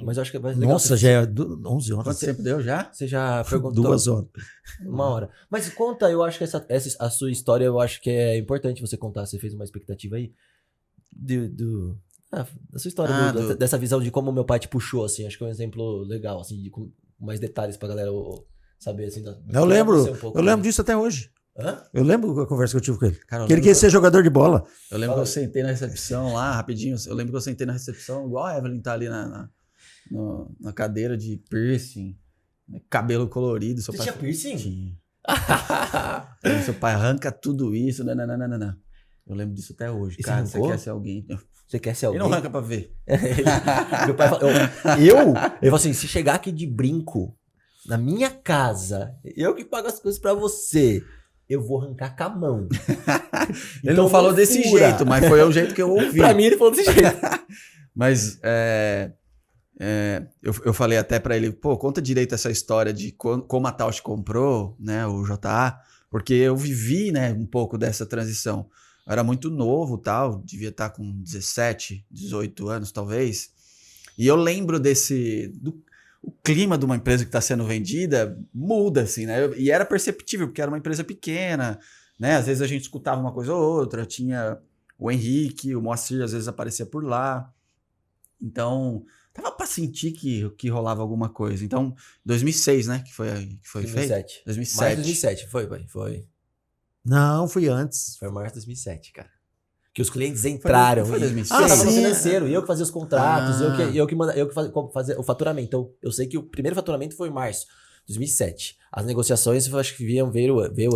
Mas eu acho que é mais legal. Nossa, já é 11 horas. Quanto tempo deu já? Você já perguntou? 2 horas. 1 hora. Mas conta, eu acho que a sua história, eu acho que é importante você contar. Você fez uma expectativa aí da sua história, dessa visão de como meu pai te puxou, assim. Acho que é um exemplo legal, assim, com mais detalhes pra galera saber, assim. Eu lembro disso até hoje. Hã? Eu lembro da conversa que eu tive com ele. Cara, que ele queria ser jogador de bola. Eu lembro que eu sentei na recepção lá, rapidinho. Eu lembro que eu sentei na recepção, igual a Evelyn tá ali na cadeira de piercing, cabelo colorido. Você tinha piercing? Tinha. Seu pai arranca tudo isso. Não. Eu lembro disso até hoje. E cara, você você quer ser alguém? Você quer ser Ele alguém? não arranca pra ver. Meu pai falou, ele falou assim, se chegar aqui de brinco na minha casa, eu que pago as coisas pra você, eu vou arrancar com a mão. Ele não falou desse jeito, mas foi o jeito que eu ouvi. Pra mim ele falou desse jeito. Mas eu falei até pra ele, pô, conta direito essa história de como a Tausch comprou, né, o JA, porque eu vivi, né, um pouco dessa transição. Eu era muito novo, tal, devia estar com 17, 18 anos, talvez. E eu lembro o clima de uma empresa que está sendo vendida muda, assim, né? E era perceptível, porque era uma empresa pequena, né? Às vezes a gente escutava uma coisa ou outra, tinha o Henrique, o Moacir, às vezes aparecia por lá. Então, tava para sentir que rolava alguma coisa. Então, 2006, né? Que foi 2007. feito? 2007. Mais 2007, foi. Não, fui antes. Foi março de 2007, cara. Que os clientes entraram. Foi 2006? Eu tava no sim. financeiro, eu que fazia os contratos, eu que fazia o faturamento. Então, eu sei que o primeiro faturamento foi em março de 2007. As negociações, eu acho que veio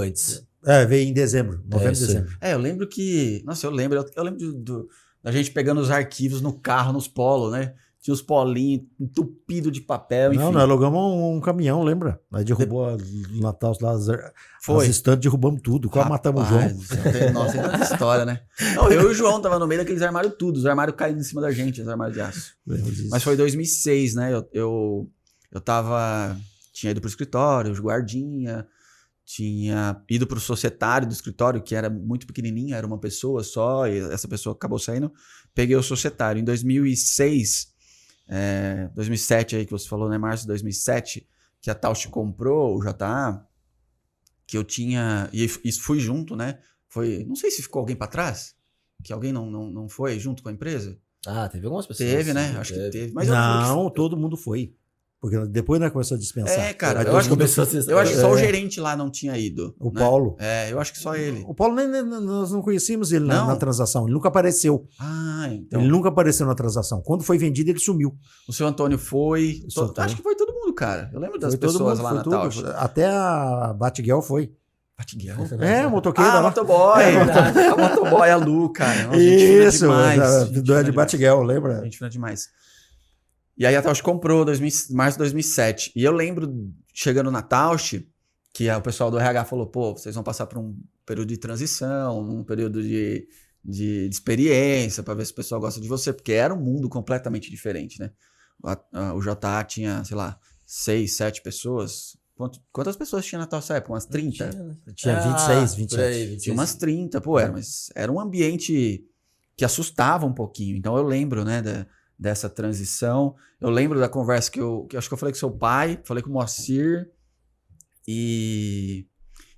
antes. Veio em dezembro, novembro e dezembro. Eu lembro que... Nossa, eu lembro da gente pegando os arquivos no carro, nos polos, né? Tinha os polinhos entupidos de papel, enfim. Não, nós alugamos um caminhão, lembra? Nós derrubou no Natal lá Foi. as estantes, derrubamos tudo. Quase matamos o João. Nossa, tem tanta história, né? Não, eu e o João tava no meio daqueles armários tudo. Os armários caindo em cima da gente, os armários de aço. Mas foi 2006, né? Eu tinha ido pro escritório, os guardinha, tinha ido pro societário do escritório, que era muito pequenininho, era uma pessoa só, e essa pessoa acabou saindo. Peguei o societário. Em 2006... 2007 aí que você falou, né? Março de 2007, que a Tausch comprou o JA, que eu tinha... E fui junto, né? Não sei se ficou alguém para trás, que alguém não foi junto com a empresa. Teve algumas pessoas. Teve, né? Acho que teve. Mas todo mundo foi. Porque depois nós começamos a dispensar. Cara, eu acho que só o gerente lá não tinha ido. O né? Paulo. Eu acho que só ele. O Paulo, nós não conhecíamos ele na transação. Ele nunca apareceu. Então. Ele nunca apareceu na transação. Quando foi vendido, ele sumiu. O seu Antônio foi. Acho que foi todo mundo, cara. Eu lembro das pessoas lá na Tausch. Até a Batiguel foi. Batiguel? Motoqueiro. Motoboy. A motoboy, a Lu, cara. Nossa, isso, de Batiguel, lembra? A gente fina demais. E aí a Tausch comprou março de 2007. E eu lembro, chegando na Tausch, que o pessoal do RH falou, pô, vocês vão passar por um período de transição, um período de experiência, para ver se o pessoal gosta de você, porque era um mundo completamente diferente, né? O JA tinha, sei lá, 6, 7 pessoas. Quantas pessoas tinha na Tausch nessa época? Umas 30? Tinha 26, 27. Aí, 26. Tinha umas 30, mas era um ambiente que assustava um pouquinho. Então eu lembro, né, dessa transição. Eu lembro da conversa que acho que eu falei com seu pai, falei com o Moacir, e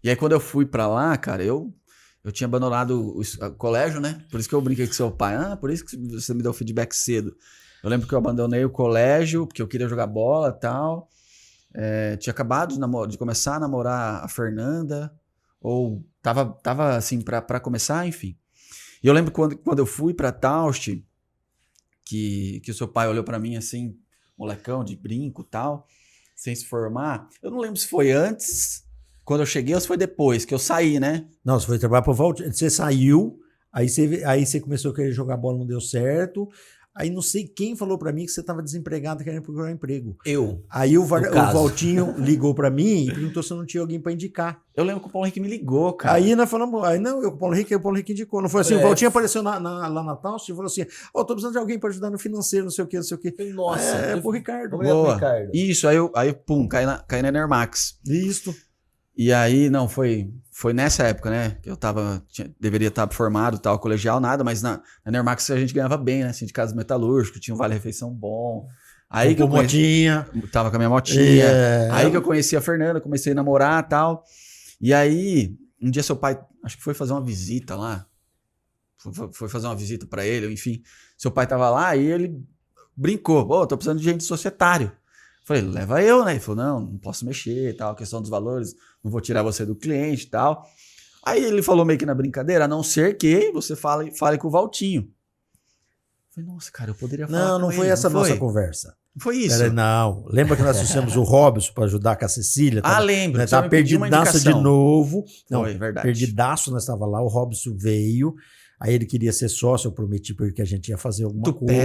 aí quando eu fui pra lá, cara, eu tinha abandonado o colégio, né? Por isso que eu brinquei com seu pai. Por isso que você me deu feedback cedo. Eu lembro que eu abandonei o colégio, porque eu queria jogar bola e tal, tinha acabado de começar a namorar a Fernanda, ou tava assim, pra começar, enfim. E eu lembro quando eu fui pra Taust, que o seu pai olhou pra mim assim, molecão de brinco e tal, sem se formar. Eu não lembro se foi antes, quando eu cheguei, ou se foi depois, que eu saí, né? Não, você foi trabalhar pro Valtinho. Você saiu, aí você começou a querer jogar bola, não deu certo. Aí não sei quem falou pra mim que você tava desempregado querendo procurar um emprego. Eu. Aí o caso. Valtinho ligou pra mim e perguntou se eu não tinha alguém pra indicar. Eu lembro que o Paulo Henrique me ligou, cara. Aí nós falamos, o Paulo Henrique indicou. Não foi assim, o Valtinho apareceu lá na Taust e falou assim, tô precisando de alguém pra ajudar no financeiro, não sei o que, não sei o que. Nossa. Pro Ricardo. Boa. Ricardo. Isso, aí pum, caí na Enermax. Isso. E aí, não, foi nessa época, né? Que eu deveria estar formado, tal, colegial, nada, mas na Enermax a gente ganhava bem, né? Sindicato metalúrgico, tinha um vale-refeição bom. Aí que eu motinha. Tava com a minha motinha. Aí que eu conheci a Fernanda, comecei a namorar e tal. E aí, um dia seu pai, acho que foi fazer uma visita lá. Foi fazer uma visita pra ele, enfim. Seu pai tava lá e ele brincou. Tô precisando de gente societário. Falei, leva eu, né? Ele falou, não posso mexer e tal, questão dos valores, não vou tirar você do cliente e tal. Aí ele falou meio que na brincadeira, a não ser que você fale com o Valtinho. Falei, nossa, cara, eu poderia falar com ele. Não foi essa nossa conversa. Não foi isso? Peraí, não. Lembra que nós trouxemos o Robson para ajudar com a Cecília? Lembro. Nós tava perdidaço de novo. Não, foi, verdade. Perdidaço, nós estava lá, o Robson veio. Aí ele queria ser sócio, eu prometi para ele que a gente ia fazer alguma coisa.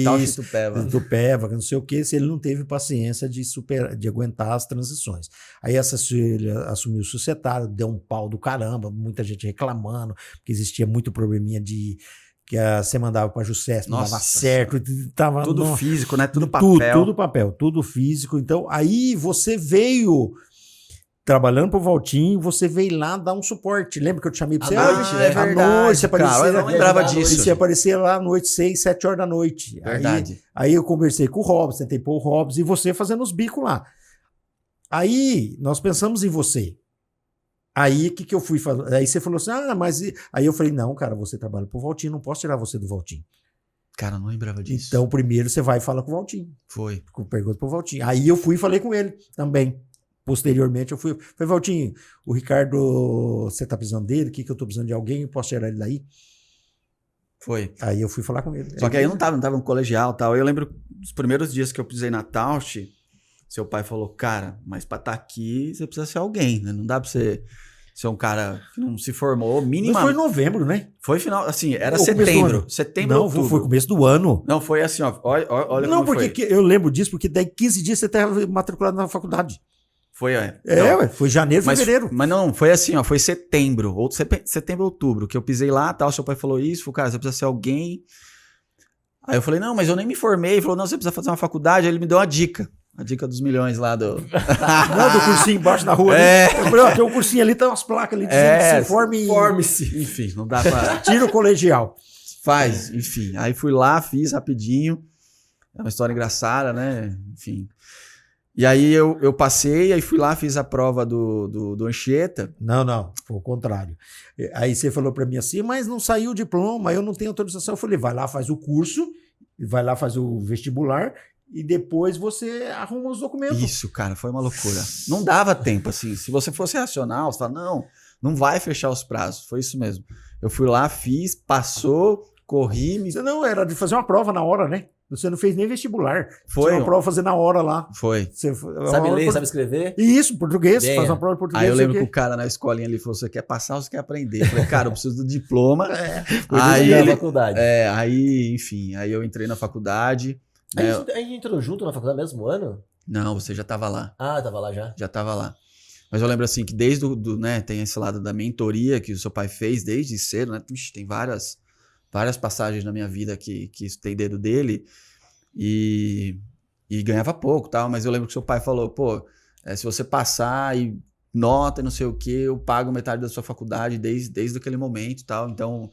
Tal de Tupéva. Tupéva, não sei o que, se ele não teve paciência de aguentar as transições. Aí essa ele assumiu o societário, deu um pau do caramba, muita gente reclamando, porque existia muito probleminha que você mandava para a Jusces, não dava certo. Tava, tudo físico, né? Tudo papel. Tudo papel, tudo físico. Então, aí você veio... Trabalhando pro Valtinho, você veio lá dar um suporte. Lembra que eu te chamei pra você? É verdade, à noite, você aparecia. Cara, eu não lembrava disso. Você aparecia lá à noite, 6, 7 horas da noite. Verdade. Aí eu conversei com o Robson, tentei pôr o Robson e você fazendo os bicos lá. Aí nós pensamos em você. Aí o que eu fui fazer? Aí você falou assim, mas... Aí eu falei, não, cara, você trabalha pro Valtinho, não posso tirar você do Valtinho. Cara, eu não lembrava disso. Então primeiro você vai e fala com o Valtinho. Foi. Pergunta pro Valtinho. Aí eu fui e falei com ele também. Posteriormente eu falei, Valtinho, o Ricardo, você tá precisando dele? O que eu tô precisando de alguém? Eu posso tirar ele daí? Foi. Aí eu fui falar com ele. Só que aí eu não tava no colegial e tal. Eu lembro dos primeiros dias que eu pisei na Taust, seu pai falou, cara, mas pra estar aqui você precisa ser alguém, né? Não dá pra você ser um cara que não se formou minimamente. Mas foi em novembro, né? Foi final, assim, era setembro. Setembro, outubro. Foi começo do ano. Não, foi assim, ó. Olha não, como porque eu lembro disso, porque daí 15 dias você estava matriculado na faculdade. Foi, foi janeiro, fevereiro. Mas não, foi assim, ó, foi setembro, setembro, outubro, que eu pisei lá, tal, seu pai falou isso, falou, cara, você precisa ser alguém. Aí eu falei, não, mas eu nem me formei. Ele falou, não, você precisa fazer uma faculdade. Aí ele me deu a dica dos milhões lá do... Não, do cursinho embaixo na rua. Eu falei, tem um cursinho ali, tem umas placas ali dizendo se forme-se. Enfim, não dá pra... Tira o colegial. Faz, enfim. Aí fui lá, fiz rapidinho. É uma história engraçada, né? Enfim... E aí eu passei, aí fui lá, fiz a prova do Anchieta. Não, foi o contrário. Aí você falou para mim assim, mas não saiu o diploma, eu não tenho autorização. Eu falei, vai lá, faz o curso, vai lá, faz o vestibular e depois você arruma os documentos. Isso, cara, foi uma loucura. Não dava tempo, assim. Se você fosse racional, você fala, não vai fechar os prazos. Foi isso mesmo. Eu fui lá, fiz, passou, corri... Não, era de fazer uma prova na hora, né? Você não fez nem vestibular. Foi. Tinha uma prova fazer na hora lá. Foi. Sabe ler, sabe escrever? Isso, português. Faz uma prova de português. Aí eu lembro que o cara na escolinha ali falou, você quer passar ou você quer aprender? Eu falei, cara, eu preciso do diploma. Aí ele... faculdade. Aí, enfim, aí eu entrei na faculdade. A gente entrou junto na faculdade no mesmo ano? Não, você já tava lá. Ah, tava lá já? Já tava lá. Mas eu lembro assim que desde né, tem esse lado da mentoria que o seu pai fez desde cedo, né? Puxa, tem várias passagens na minha vida que isso tem dedo dele e ganhava pouco, tal, mas eu lembro que seu pai falou, pô, se você passar e nota e não sei o que, eu pago metade da sua faculdade desde aquele momento, tal, então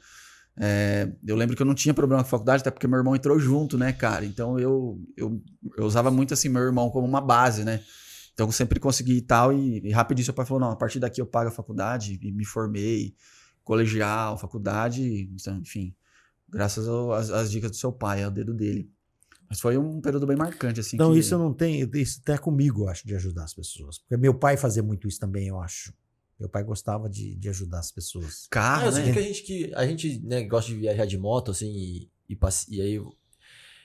eu lembro que eu não tinha problema com a faculdade, até porque meu irmão entrou junto, né, cara, então eu usava muito assim meu irmão como uma base, né, então eu sempre consegui e tal, e rapidinho seu pai falou, não, a partir daqui eu pago a faculdade, e me formei, colegial, faculdade, enfim, graças às dicas do seu pai, ao dedo dele. Mas foi um período bem marcante, assim. Então, que... isso eu não tenho, isso até comigo, eu acho, de ajudar as pessoas. Porque meu pai fazia muito isso também, eu acho. Meu pai gostava de ajudar as pessoas. Carro, eu né? sinto que a gente né, gosta de viajar de moto, assim, e aí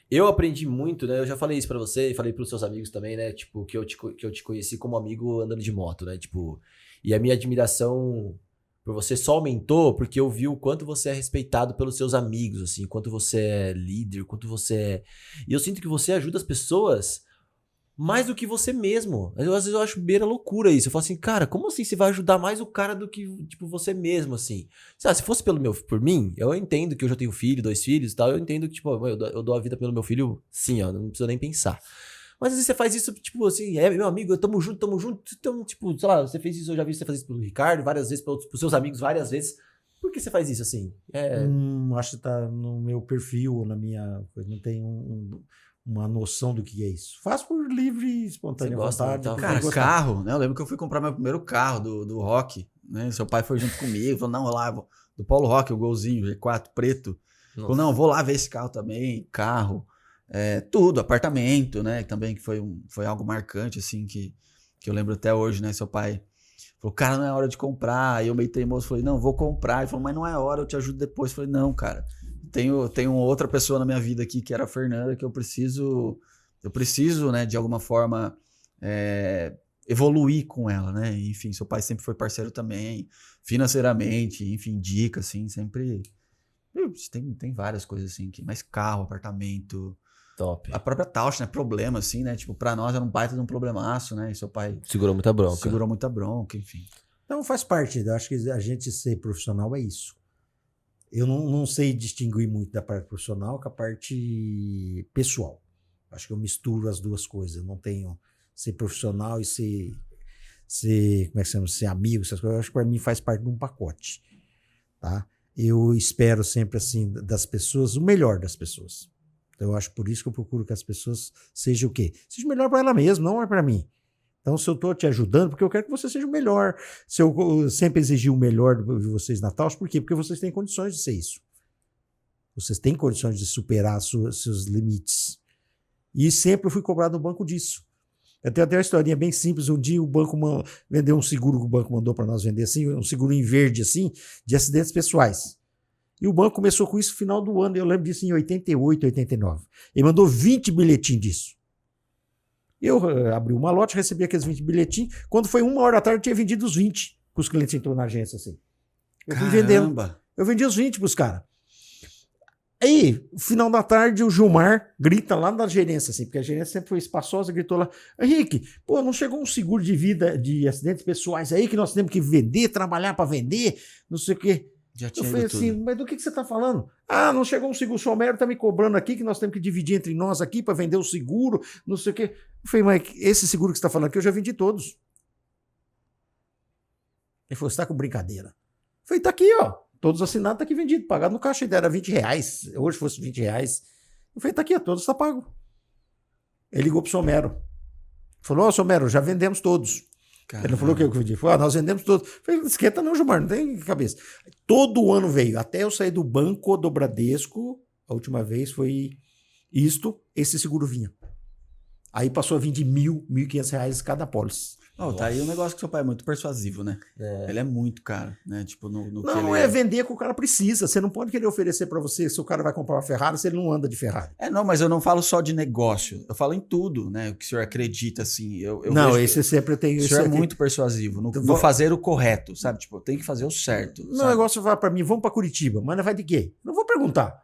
eu aprendi muito, né? Eu já falei isso pra você e falei pros seus amigos também, né? Tipo, que eu te conheci como amigo andando de moto, né? Tipo, e a minha admiração por você só aumentou porque eu vi o quanto você é respeitado pelos seus amigos, assim, quanto você é líder, quanto você é... E eu sinto que você ajuda as pessoas mais do que você mesmo. Às vezes eu acho beira loucura isso. Eu falo assim, cara, como assim você vai ajudar mais o cara do que, tipo, você mesmo, assim? Se fosse por mim, eu entendo que eu já tenho filho, 2 filhos e tal, eu entendo que, tipo, eu dou a vida pelo meu filho, sim, ó, não precisa nem pensar. Mas às vezes você faz isso, tipo assim, meu amigo, tamo junto, então, tipo, sei lá, você fez isso, eu já vi você fazer isso pelo Ricardo várias vezes, pros seus amigos várias vezes. Por que você faz isso assim? Acho que tá no meu perfil, na minha coisa, não tem uma noção do que é isso. Faço por livre e espontânea vontade. Então, cara, carro, né? Eu lembro que eu fui comprar meu primeiro carro do Rock, né? Seu pai foi junto comigo, falou, não, lá, do Paulo Rock, o golzinho, G4 preto. Falou, não, vou lá ver esse carro também, carro, tudo, apartamento, né? Também que foi algo marcante, assim, que eu lembro até hoje, né? Seu pai falou, cara, não é hora de comprar. Aí eu meio teimoso, falei, não, vou comprar. Ele falou, mas não é hora, eu te ajudo depois. Eu falei, não, cara, tenho outra pessoa na minha vida aqui, que era a Fernanda, que eu preciso, né, de alguma forma evoluir com ela, né? Enfim, seu pai sempre foi parceiro também, financeiramente, enfim, dica, assim, sempre... Tem várias coisas assim, mas carro, apartamento... Top. A própria Tausch, né? Problema, assim, né? Tipo, pra nós era um baita de um problemaço, né? E seu pai... Segurou muita bronca. Enfim. Então faz parte. Eu acho que a gente ser profissional é isso. Eu não sei distinguir muito da parte profissional com a parte pessoal. Acho que eu misturo as duas coisas. Eu não tenho ser profissional e ser como é que se chama? Ser amigo, essas coisas. Eu acho que para mim faz parte de um pacote. Tá? Eu espero sempre, assim, das pessoas, o melhor das pessoas. Então eu acho por isso que eu procuro que as pessoas sejam o quê? Seja melhor para ela mesma, não é para mim. Então, se eu estou te ajudando, porque eu quero que você seja o melhor. Se eu sempre exigir o melhor de vocês na Tausch, por quê? Porque vocês têm condições de ser isso. Vocês têm condições de superar seus limites. E sempre eu fui cobrado no banco disso. Eu tenho até uma historinha bem simples. Um dia o banco vendeu um seguro que o banco mandou para nós vender, assim, um seguro em verde, assim, de acidentes pessoais. E o banco começou com isso no final do ano. Eu lembro disso em 88, 89. Ele mandou 20 bilhetinhos disso. Eu abri uma lote, recebi aqueles 20 bilhetinhos. Quando foi 1h da tarde, eu tinha vendido os 20 para os clientes que entrou na agência, assim. Eu fui vendendo. Eu vendi os 20 para os caras. Aí, no final da tarde, o Gilmar grita lá na gerência, assim, porque a gerência sempre foi espaçosa, gritou lá, Henrique, pô, não chegou um seguro de vida de acidentes pessoais aí que nós temos que vender, trabalhar para vender, não sei o quê. Eu falei assim, mas do que você está falando? Ah, não chegou um seguro, o Somero está me cobrando aqui que nós temos que dividir entre nós aqui para vender o seguro, não sei o quê. Eu falei, mas esse seguro que você está falando aqui eu já vendi todos. Ele falou, você está com brincadeira? Eu falei, tá aqui, ó, todos assinados, tá aqui vendido, pagado no caixa, ainda era R$20, hoje fosse R$20. Eu falei, tá aqui, ó, todos está pago. Ele ligou pro Somero. Falou, ó, Somero, já vendemos todos. Caramba. Ele não falou o que eu vendi. Falou, nós vendemos todos. Eu falei, esquenta não, Gilmar, não tem cabeça. Todo ano veio, até eu sair do banco do Bradesco, a última vez foi esse seguro vinha. Aí passou a vir de R$1.000, R$1.500 cada apólice. Oh, tá aí um negócio que seu pai é muito persuasivo, né? Ele é muito caro, né? Tipo, não é vender que o cara precisa. Você não pode querer oferecer para você se o cara vai comprar uma Ferrari se ele não anda de Ferrari. Não, mas eu não falo só de negócio. Eu falo em tudo, né? O que o senhor acredita, assim. Eu não, esse sempre tem... O senhor é muito persuasivo. No fazer o correto, sabe? Tipo, eu tenho que fazer o certo. O negócio vai para mim, vamos para Curitiba. Mas vai de quê? Não vou perguntar.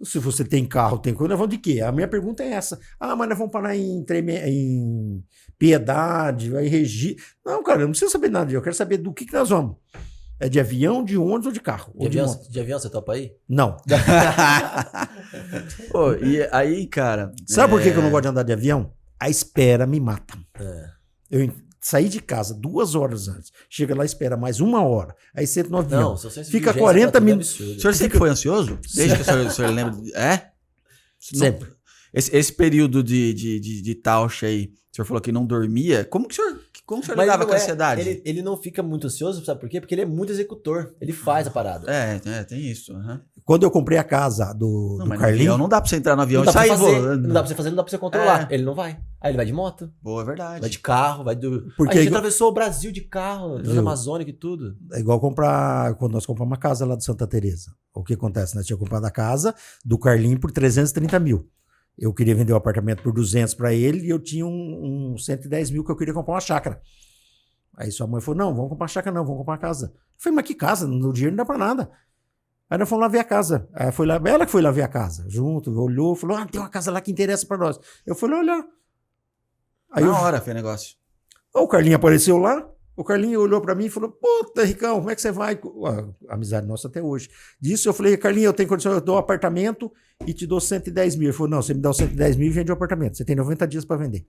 Se você tem carro, tem coisa, nós vamos de quê? A minha pergunta é essa. Ah, mas nós vamos parar em Piedade, em Regi. Não, cara, eu não preciso saber nada. Eu quero saber do que nós vamos. É de avião, de ônibus ou de carro? De avião você topa aí? Não. Pô, e aí, cara... Sabe por que eu não gosto de andar de avião? A espera me mata. Eu saí de casa 2 horas antes, chega lá e espera mais 1 hora, aí senta no avião, fica 40 minutos. O senhor sempre foi ansioso? Desde que o senhor lembra? Sempre. Esse período de Tausch aí, o senhor falou que não dormia, como o senhor lidava com a ansiedade? Ele não fica muito ansioso, sabe por quê? Porque ele é muito executor, ele faz a parada. Tem isso. Quando eu comprei a casa do Mas no Carlinhos... avião não dá pra você entrar no avião Não e dá pra sair fazer, voando. não dá pra você fazer, não dá pra você controlar. Ele não vai. Aí ele vai de moto, Boa, é verdade. vai de carro, vai do... Porque a gente igual- atravessou o Brasil de carro, Viu? Amazônica e tudo. É igual comprar... Quando nós compramos uma casa lá de Santa Teresa. O que acontece? Nós tínhamos comprado a casa do Carlinhos por 330 mil. Eu queria vender o apartamento por 200 para ele e eu tinha um 110 mil que eu queria comprar uma chácara. Aí sua mãe falou, não, vamos comprar chácara não, vamos comprar uma casa. Eu falei, mas que casa? No dinheiro não dá para nada. Aí nós fomos lá ver a casa. Aí foi lá, ela que foi lá ver a casa. Junto, olhou, falou, tem uma casa lá que interessa para nós. Eu fui lá olhar. Aí Na hora fez negócio. o Carlinhos apareceu lá, o Carlinhos olhou pra mim e falou, puta, Ricão, como é que você vai? A amizade nossa até hoje. Disso eu falei, Carlinhos, eu tenho condição, eu dou um apartamento e te dou 110 mil. Ele falou, não, você me dá os 110 mil e vende o apartamento. Você tem 90 dias pra vender.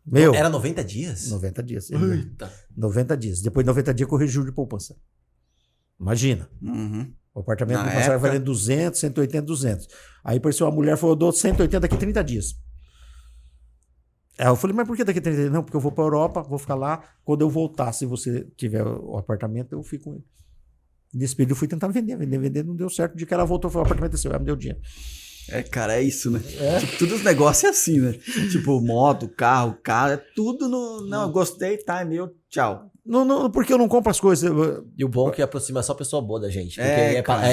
Meu, Era 90 dias? 90 dias. Eita. 90 dias. Depois de 90 dias, corrigiu juro de poupança. Imagina. Uhum. O apartamento Na não passava época- valendo 200, 180, 200. Aí apareceu uma mulher e falou, eu dou 180 daqui 30 dias. Aí eu falei, mas por que daqui 30 dias? Não, porque eu vou pra Europa, vou ficar lá. Quando eu voltar, se você tiver o apartamento, eu fico com ele. Nesse período eu fui tentar vender, não deu certo. O dia que ela voltou, foi o apartamento seu, ela me deu dinheiro. Cara, é isso, né? Tipo, todos os negócios é assim, né? Tipo, moto, carro, é tudo no... Não, gostei, tá, é meu, tchau. Não, porque eu não compro as coisas. E o bom é que aproxima só pessoa boa da gente. Porque Cara.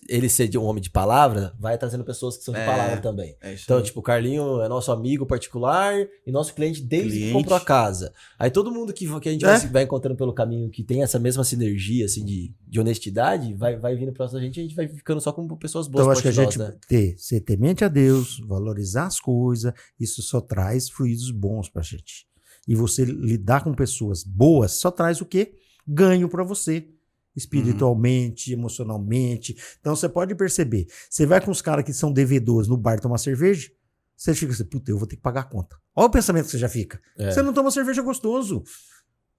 ele ser de um homem de palavra, vai trazendo pessoas que são de palavra também. É isso Então, aí. tipo, o Carlinho é nosso amigo particular e nosso cliente desde que Cliente. comprou a casa. Aí todo mundo que a gente vai encontrando pelo caminho que tem essa mesma sinergia, assim, de honestidade, vai vindo próximo da gente e a gente vai ficando só com pessoas boas. Então, acho que a perto de gente nós, né? ser temente a Deus, valorizar as coisas, isso só traz fluidos bons pra gente. E você lidar com pessoas boas só traz o quê? Ganho pra você. Espiritualmente, emocionalmente. Então você pode perceber. Você vai com os caras que são devedores no bar tomar cerveja, você fica assim, puta, eu vou ter que pagar a conta. Olha o pensamento que você já fica. É. Você não toma cerveja gostoso.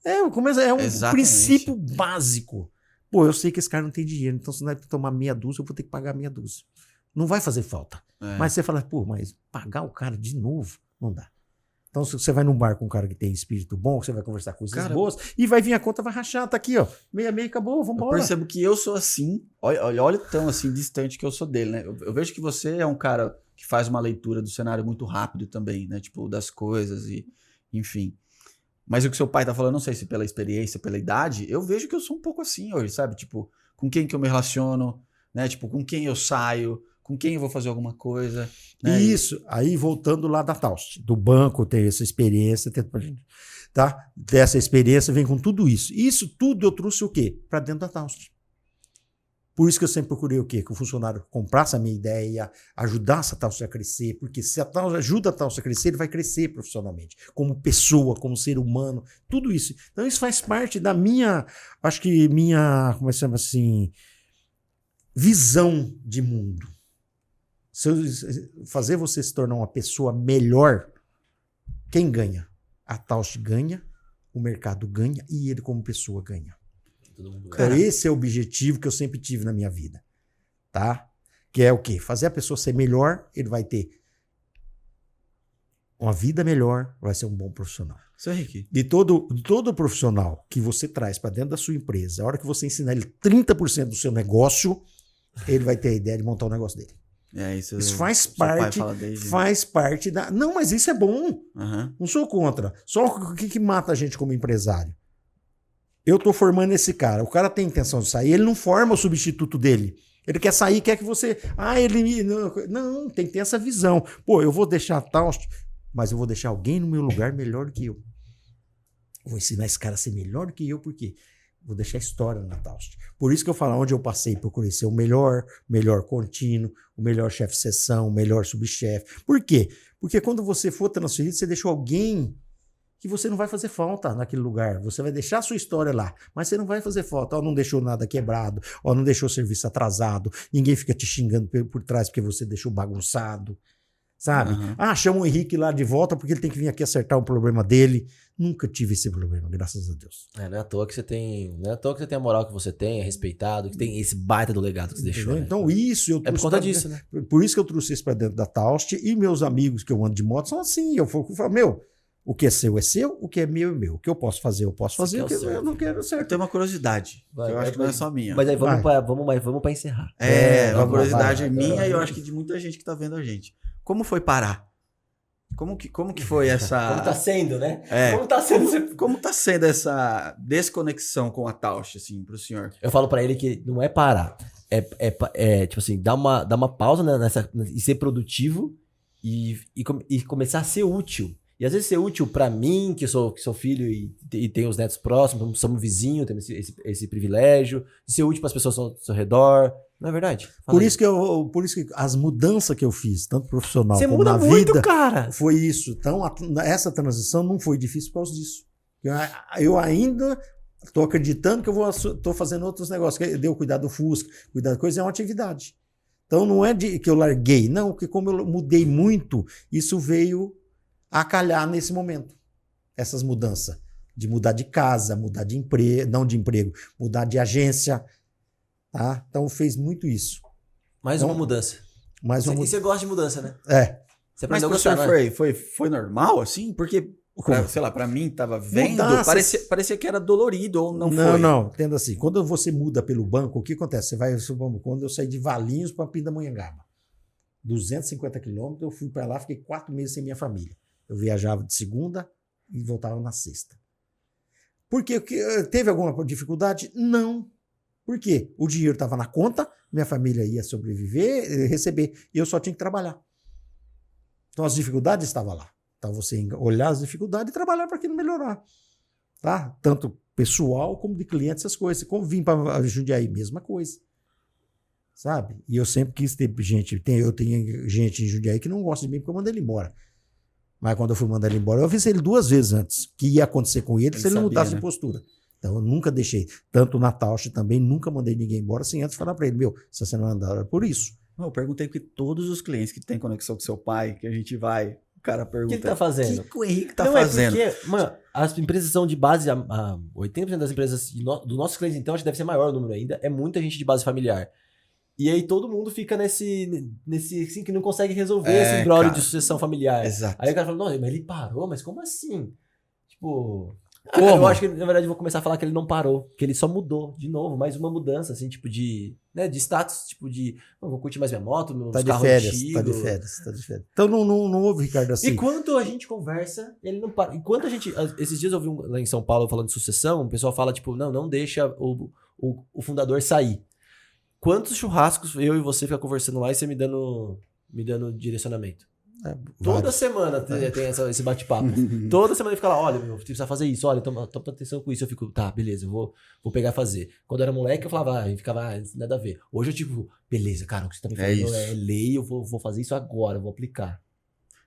É um Exatamente. princípio básico. Pô, eu sei que esse cara não tem dinheiro, então se não é pra tomar meia dúzia, eu vou ter que pagar meia dúzia. Não vai fazer falta. É. Mas você fala, pô, mas pagar o cara de novo, não dá. Então, se você vai num bar com um cara que tem espírito bom, você vai conversar coisas Cara, boas, e vai vir a conta, vai rachar, tá aqui, ó. Meia, acabou, Eu vambora. percebo que eu sou assim, olha tão assim distante que eu sou dele, né? Eu vejo que você é um cara que faz uma leitura do cenário muito rápido também, né? Tipo, das coisas e enfim. Mas o que seu pai tá falando, não sei se pela experiência, pela idade, eu vejo que eu sou um pouco assim hoje, sabe? Tipo, com quem que eu me relaciono, né? Tipo, com quem eu saio, com quem eu vou fazer alguma coisa. Né? Isso, aí voltando lá da Taust, do banco, ter essa experiência, tá? Dessa experiência vem com tudo isso. Isso tudo eu trouxe o quê? Para dentro da Taust. Por isso que eu sempre procurei o quê? Que o funcionário comprasse a minha ideia, ajudasse a Taust a crescer, porque se a Taust ajuda a Taust a crescer, ele vai crescer profissionalmente, como pessoa, como ser humano, tudo isso. Então isso faz parte da minha, acho que como é que chama assim, visão de mundo. Se eu fazer você se tornar uma pessoa melhor, quem ganha? A Taust ganha, o mercado ganha e ele como pessoa ganha. Todo mundo Então, esse é o objetivo que eu sempre tive na minha vida, tá? Que é o quê? Fazer a pessoa ser melhor, ele vai ter uma vida melhor, vai ser um bom profissional. Seu Henrique. De todo profissional que você traz para dentro da sua empresa, a hora que você ensinar ele 30% do seu negócio, ele vai ter a ideia de montar o negócio dele. É, isso faz seu pai parte, fala desde... faz parte da... Não, mas isso é bom. Uhum. Não sou contra. Só o que mata a gente como empresário? Eu tô formando esse cara. O cara tem intenção de sair, ele não forma o substituto dele. Ele quer sair, quer que você... ele... Não, tem que ter essa visão. Pô, eu vou deixar a Taust, mas eu vou deixar alguém no meu lugar melhor do que eu. Vou ensinar esse cara a ser melhor do que eu, por quê? Vou deixar história na Taust. Por isso que eu falo, onde eu passei, procurei ser o melhor contínuo, o melhor chefe de seção, o melhor subchefe. Por quê? Porque quando você for transferido, você deixou alguém que você não vai fazer falta naquele lugar. Você vai deixar a sua história lá, mas você não vai fazer falta. Ó, não deixou nada quebrado, ó, não deixou o serviço atrasado, ninguém fica te xingando por trás porque você deixou bagunçado. Sabe? Uhum. Chama o Henrique lá de volta porque ele tem que vir aqui acertar o problema dele. Nunca tive esse problema, graças a Deus. não é à toa que você tem. Não é à toa que você tem a moral que você tem, é respeitado, que tem esse baita do legado que você deixou. Né? Então, isso eu É por trouxe. conta disso, né? Por isso que eu trouxe isso pra dentro da Taust. E meus amigos que eu ando de moto são assim. Eu falo, O que é seu, o que é meu, é meu. O que eu posso fazer, eu posso fazer. O que eu não quero, Eu certo. tenho uma curiosidade. Eu acho que não é só minha. Mas aí vamos pra encerrar. Uma curiosidade vai. minha e eu acho que de muita gente que tá vendo a gente. Como foi parar? Como que foi essa... Como tá sendo, né? É. Como tá sendo? Como tá sendo essa desconexão com a Tausch, assim, pro senhor? Eu falo pra ele que não é parar. É tipo assim, dar uma pausa, né, e ser produtivo e começar a ser útil. E às vezes ser útil pra mim, que sou filho e tenho os netos próximos, somos vizinhos, temos esse privilégio, de ser útil pras pessoas ao seu redor. Não é verdade? Por isso que as mudanças que eu fiz, tanto profissional Você como muda na muito, vida, cara. foi isso. Então, essa transição não foi difícil por causa disso. Eu ainda estou acreditando que eu estou fazendo outros negócios. Deu cuidar do Fusca, cuidar da coisa, é uma atividade. Então, não é que eu larguei. Não, porque como eu mudei muito, isso veio a calhar nesse momento. Essas mudanças. De mudar de casa, mudar de emprego, não de emprego, mudar de agência. Tá? Então fez muito isso. Mais uma mudança. Mais uma E você gosta de mudança, né? É. Você Mas aprendeu a pro senhor gostar, né? foi normal, assim? Porque, sei lá, pra mim tava vendo, Mudanças. parecia que era dolorido ou não foi. Não, entenda assim. Quando você muda pelo banco, o que acontece? Você vai, quando eu saí de Valinhos para Pindamonhangaba, 250 quilômetros, eu fui para lá, fiquei 4 meses sem minha família. Eu viajava de segunda e voltava na sexta. Por quê? Teve alguma dificuldade? Não. Por quê? O dinheiro estava na conta, minha família ia sobreviver, receber, e eu só tinha que trabalhar. Então as dificuldades estavam lá. Então você olhar as dificuldades e trabalhar para aquilo melhorar. Tá? Tanto pessoal como de clientes, essas coisas. Como vim para Jundiaí, mesma coisa. Sabe? E eu sempre quis ter gente, eu tenho gente em Jundiaí que não gosta de mim porque eu mandei ele embora. Mas quando eu fui mandar ele embora, eu avisei ele 2 vezes antes que ia acontecer com ele se ele não mudasse de postura. Então, eu nunca deixei. Tanto na Tausch também, nunca mandei ninguém embora sem antes falar para ele, se você não andar por isso. Eu perguntei porque todos os clientes que têm conexão com seu pai, que a gente vai, o cara pergunta... O que ele tá fazendo? O que o Henrique tá não, fazendo? É porque, mano, as empresas são de base, 80% das empresas dos nossos clientes, então, acho que deve ser maior o número ainda, é muita gente de base familiar. E aí todo mundo fica nesse assim, que não consegue resolver esse imbróglio de sucessão familiar. Exato. Aí o cara fala, não, mas ele parou, mas como assim? Tipo... Cara, eu acho que, na verdade, eu vou começar a falar que ele não parou, que ele só mudou, de novo, mais uma mudança, assim, tipo de status, tipo de, não vou curtir mais minha moto, meus carros antigos. Tá de férias. Então não houve, Ricardo, assim. Enquanto a gente conversa, ele não para. Enquanto a gente, esses dias eu vi lá em São Paulo falando de sucessão, o pessoal fala, tipo, não deixa o fundador sair. Quantos churrascos eu e você fica conversando lá e você me dando direcionamento? Toda semana tem esse bate-papo. Toda semana ele fica lá, olha, meu, você precisa fazer isso, olha, toma atenção com isso. Eu fico, tá, beleza, eu vou pegar e fazer. Quando eu era moleque, eu falava, ficava, nada a ver. Hoje eu tipo, beleza, cara, o que você tá me falando é lei, eu vou fazer isso agora, eu vou aplicar.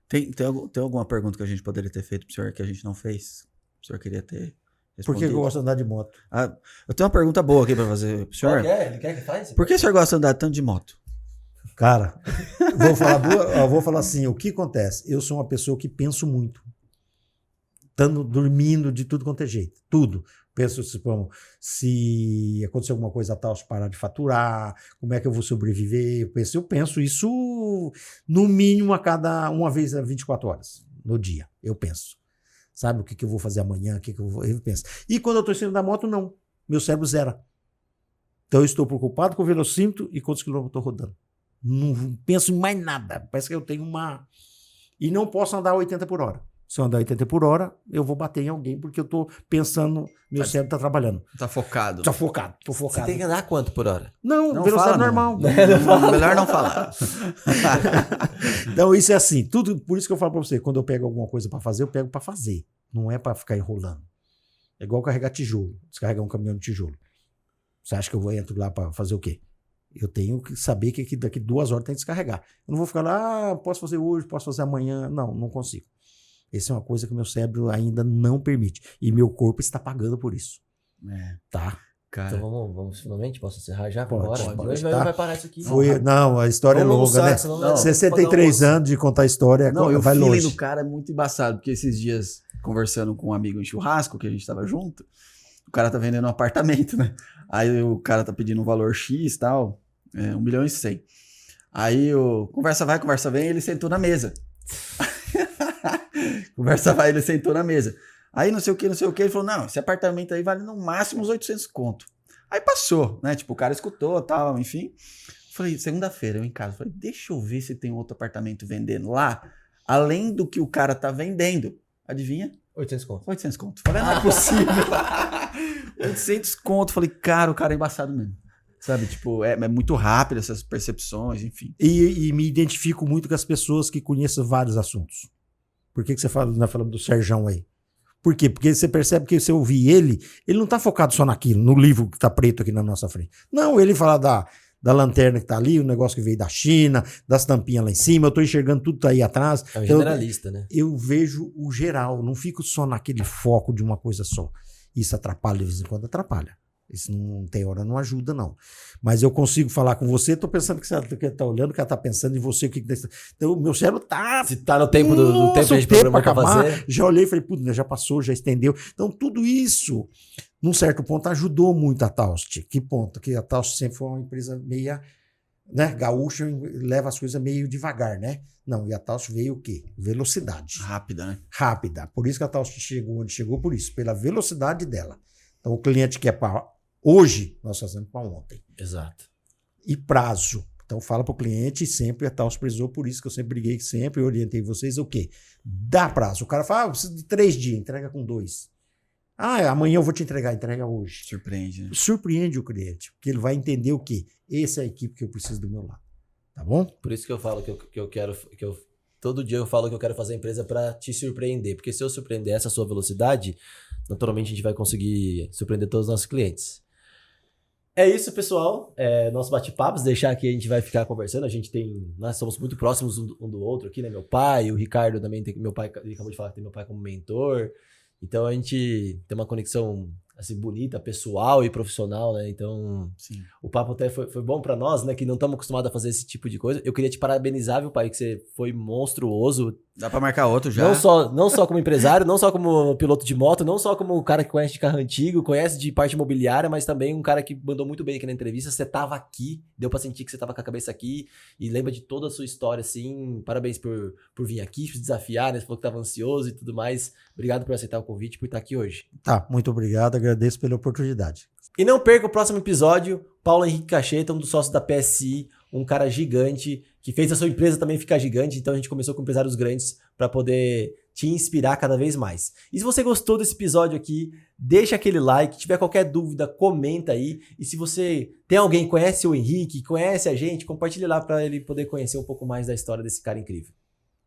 Tem alguma pergunta que a gente poderia ter feito pro senhor que a gente não fez? O senhor queria ter respondido? Por que eu gosto de andar de moto? Eu tenho uma pergunta boa aqui pra fazer pro senhor. Ele quer que faz? Por que o senhor gosta de andar tanto de moto? Cara, vou falar assim, o que acontece? Eu sou uma pessoa que penso muito. Estando dormindo de tudo quanto é jeito. Tudo. Penso se acontecer alguma coisa tal, se parar de faturar, como é que eu vou sobreviver. Eu penso isso no mínimo uma vez a 24 horas no dia. Eu penso. Sabe o que eu vou fazer amanhã? Eu penso. E quando eu estou em cima da moto, não. Meu cérebro zera. Então eu estou preocupado com o velocímetro e quantos quilômetros eu estou rodando. Não penso em mais nada. Parece que eu tenho uma... E não posso andar 80 por hora. Se eu andar 80 por hora, eu vou bater em alguém porque eu tô pensando, meu cérebro tá trabalhando. Tá focado. Tô focado. Você tem que andar quanto por hora? Não velocidade normal. Melhor não falar. Então isso é assim, tudo, por isso que eu falo pra você, quando eu pego alguma coisa pra fazer, eu pego pra fazer. Não é pra ficar enrolando. É igual carregar tijolo, descarregar um caminhão de tijolo. Você acha que eu entro lá pra fazer o quê? Eu tenho que saber que daqui 2 horas tem que descarregar. Eu não vou ficar lá, posso fazer hoje, posso fazer amanhã. Não consigo. Essa é uma coisa que meu cérebro ainda não permite. E meu corpo está pagando por isso. Tá? Cara. Então vamos finalmente? Posso encerrar já? Pode. Hoje Tá? vai parar isso aqui. Não, a história é longa, né? 63 anos de contar a história, vai longe. O feeling do cara é muito embaçado, porque esses dias, conversando com um amigo em churrasco, que a gente tava junto, o cara tá vendendo um apartamento, né? Aí o cara tá pedindo um valor X e tal, 1,1 milhão. Aí conversa vai, conversa vem, ele sentou na mesa. Conversa vai, ele sentou na mesa. Aí não sei o que, ele falou, não, esse apartamento aí vale no máximo uns 800 conto. Aí passou, né? Tipo, o cara escutou, tal, enfim. Falei, segunda-feira, eu em casa, falei, deixa eu ver se tem outro apartamento vendendo lá, além do que o cara tá vendendo. Adivinha? 800 conto. 800 conto. Falei, não é possível. 800 conto. Falei, cara, o cara é embaçado mesmo. Sabe, tipo, é muito rápido essas percepções, enfim. E me identifico muito com as pessoas que conhecem vários assuntos. Por que você fala, nós falamos do Serjão aí? Por quê? Porque você percebe que você ouvir ele não tá focado só naquilo, no livro que tá preto aqui na nossa frente. Não, ele fala da lanterna que tá ali, o negócio que veio da China, das tampinhas lá em cima, eu tô enxergando tudo tá aí atrás. É um generalista, né? Eu vejo o geral, não fico só naquele foco de uma coisa só. Isso atrapalha, de vez em quando atrapalha. Isso não tem hora, não ajuda, não. Mas eu consigo falar com você, tô pensando que você tá olhando, que ela tá pensando em você. Então, o meu cérebro tá... Se tá no tempo do tempo que a gente programou pra fazer. Já olhei e falei, putz, já passou, já estendeu. Então, tudo isso, num certo ponto, ajudou muito a Taust. Que ponto? Que a Taust sempre foi uma empresa meia, né, gaúcha, leva as coisas meio devagar, né? Não, e a Taust veio o quê? Velocidade. Rápida, né? Rápida. Por isso que a Taust chegou onde chegou, por isso, pela velocidade dela. Então, o cliente quer para hoje, nós fazemos para ontem. Exato. E prazo. Então, fala para o cliente sempre, a Taust precisou, por isso que eu sempre briguei, sempre orientei vocês, o quê? Dá prazo. O cara fala, preciso de 3 dias, entrega com 2. Amanhã eu vou te entregar, entrega hoje. Surpreende, né? Surpreende o cliente, porque ele vai entender o quê? Essa é a equipe que eu preciso do meu lado. Tá bom? Por isso que eu falo que eu quero... todo dia eu falo que eu quero fazer a empresa para te surpreender. Porque se eu surpreender essa sua velocidade, naturalmente a gente vai conseguir surpreender todos os nossos clientes. É isso, pessoal. Nosso bate-papo, se deixar aqui a gente vai ficar conversando. Nós somos muito próximos um do outro aqui, né? Meu pai, o Ricardo também tem... Meu pai, ele acabou de falar que tem meu pai como mentor. Então a gente tem uma conexão assim, bonita, pessoal e profissional, né? Então, sim, o papo até foi bom pra nós, né? Que não estamos acostumados a fazer esse tipo de coisa. Eu queria te parabenizar, viu, pai? Que você foi monstruoso. Dá pra marcar outro já. Não só como empresário, não só como piloto de moto, não só como o cara que conhece de carro antigo, conhece de parte imobiliária, mas também um cara que mandou muito bem aqui na entrevista. Você tava aqui, deu pra sentir que você tava com a cabeça aqui e lembra de toda a sua história, assim. Parabéns por vir aqui, se desafiar, né? Você falou que tava ansioso e tudo mais. Obrigado por aceitar o convite, por estar aqui hoje. Tá, muito obrigado, agradeço pela oportunidade. E não perca o próximo episódio, Paulo Henrique Cacheta, um dos sócios da PSI, um cara gigante, que fez a sua empresa também ficar gigante, então a gente começou com empresários grandes para poder te inspirar cada vez mais. E se você gostou desse episódio aqui, deixa aquele like, tiver qualquer dúvida, comenta aí, e se você tem alguém que conhece o Henrique, conhece a gente, compartilha lá para ele poder conhecer um pouco mais da história desse cara incrível.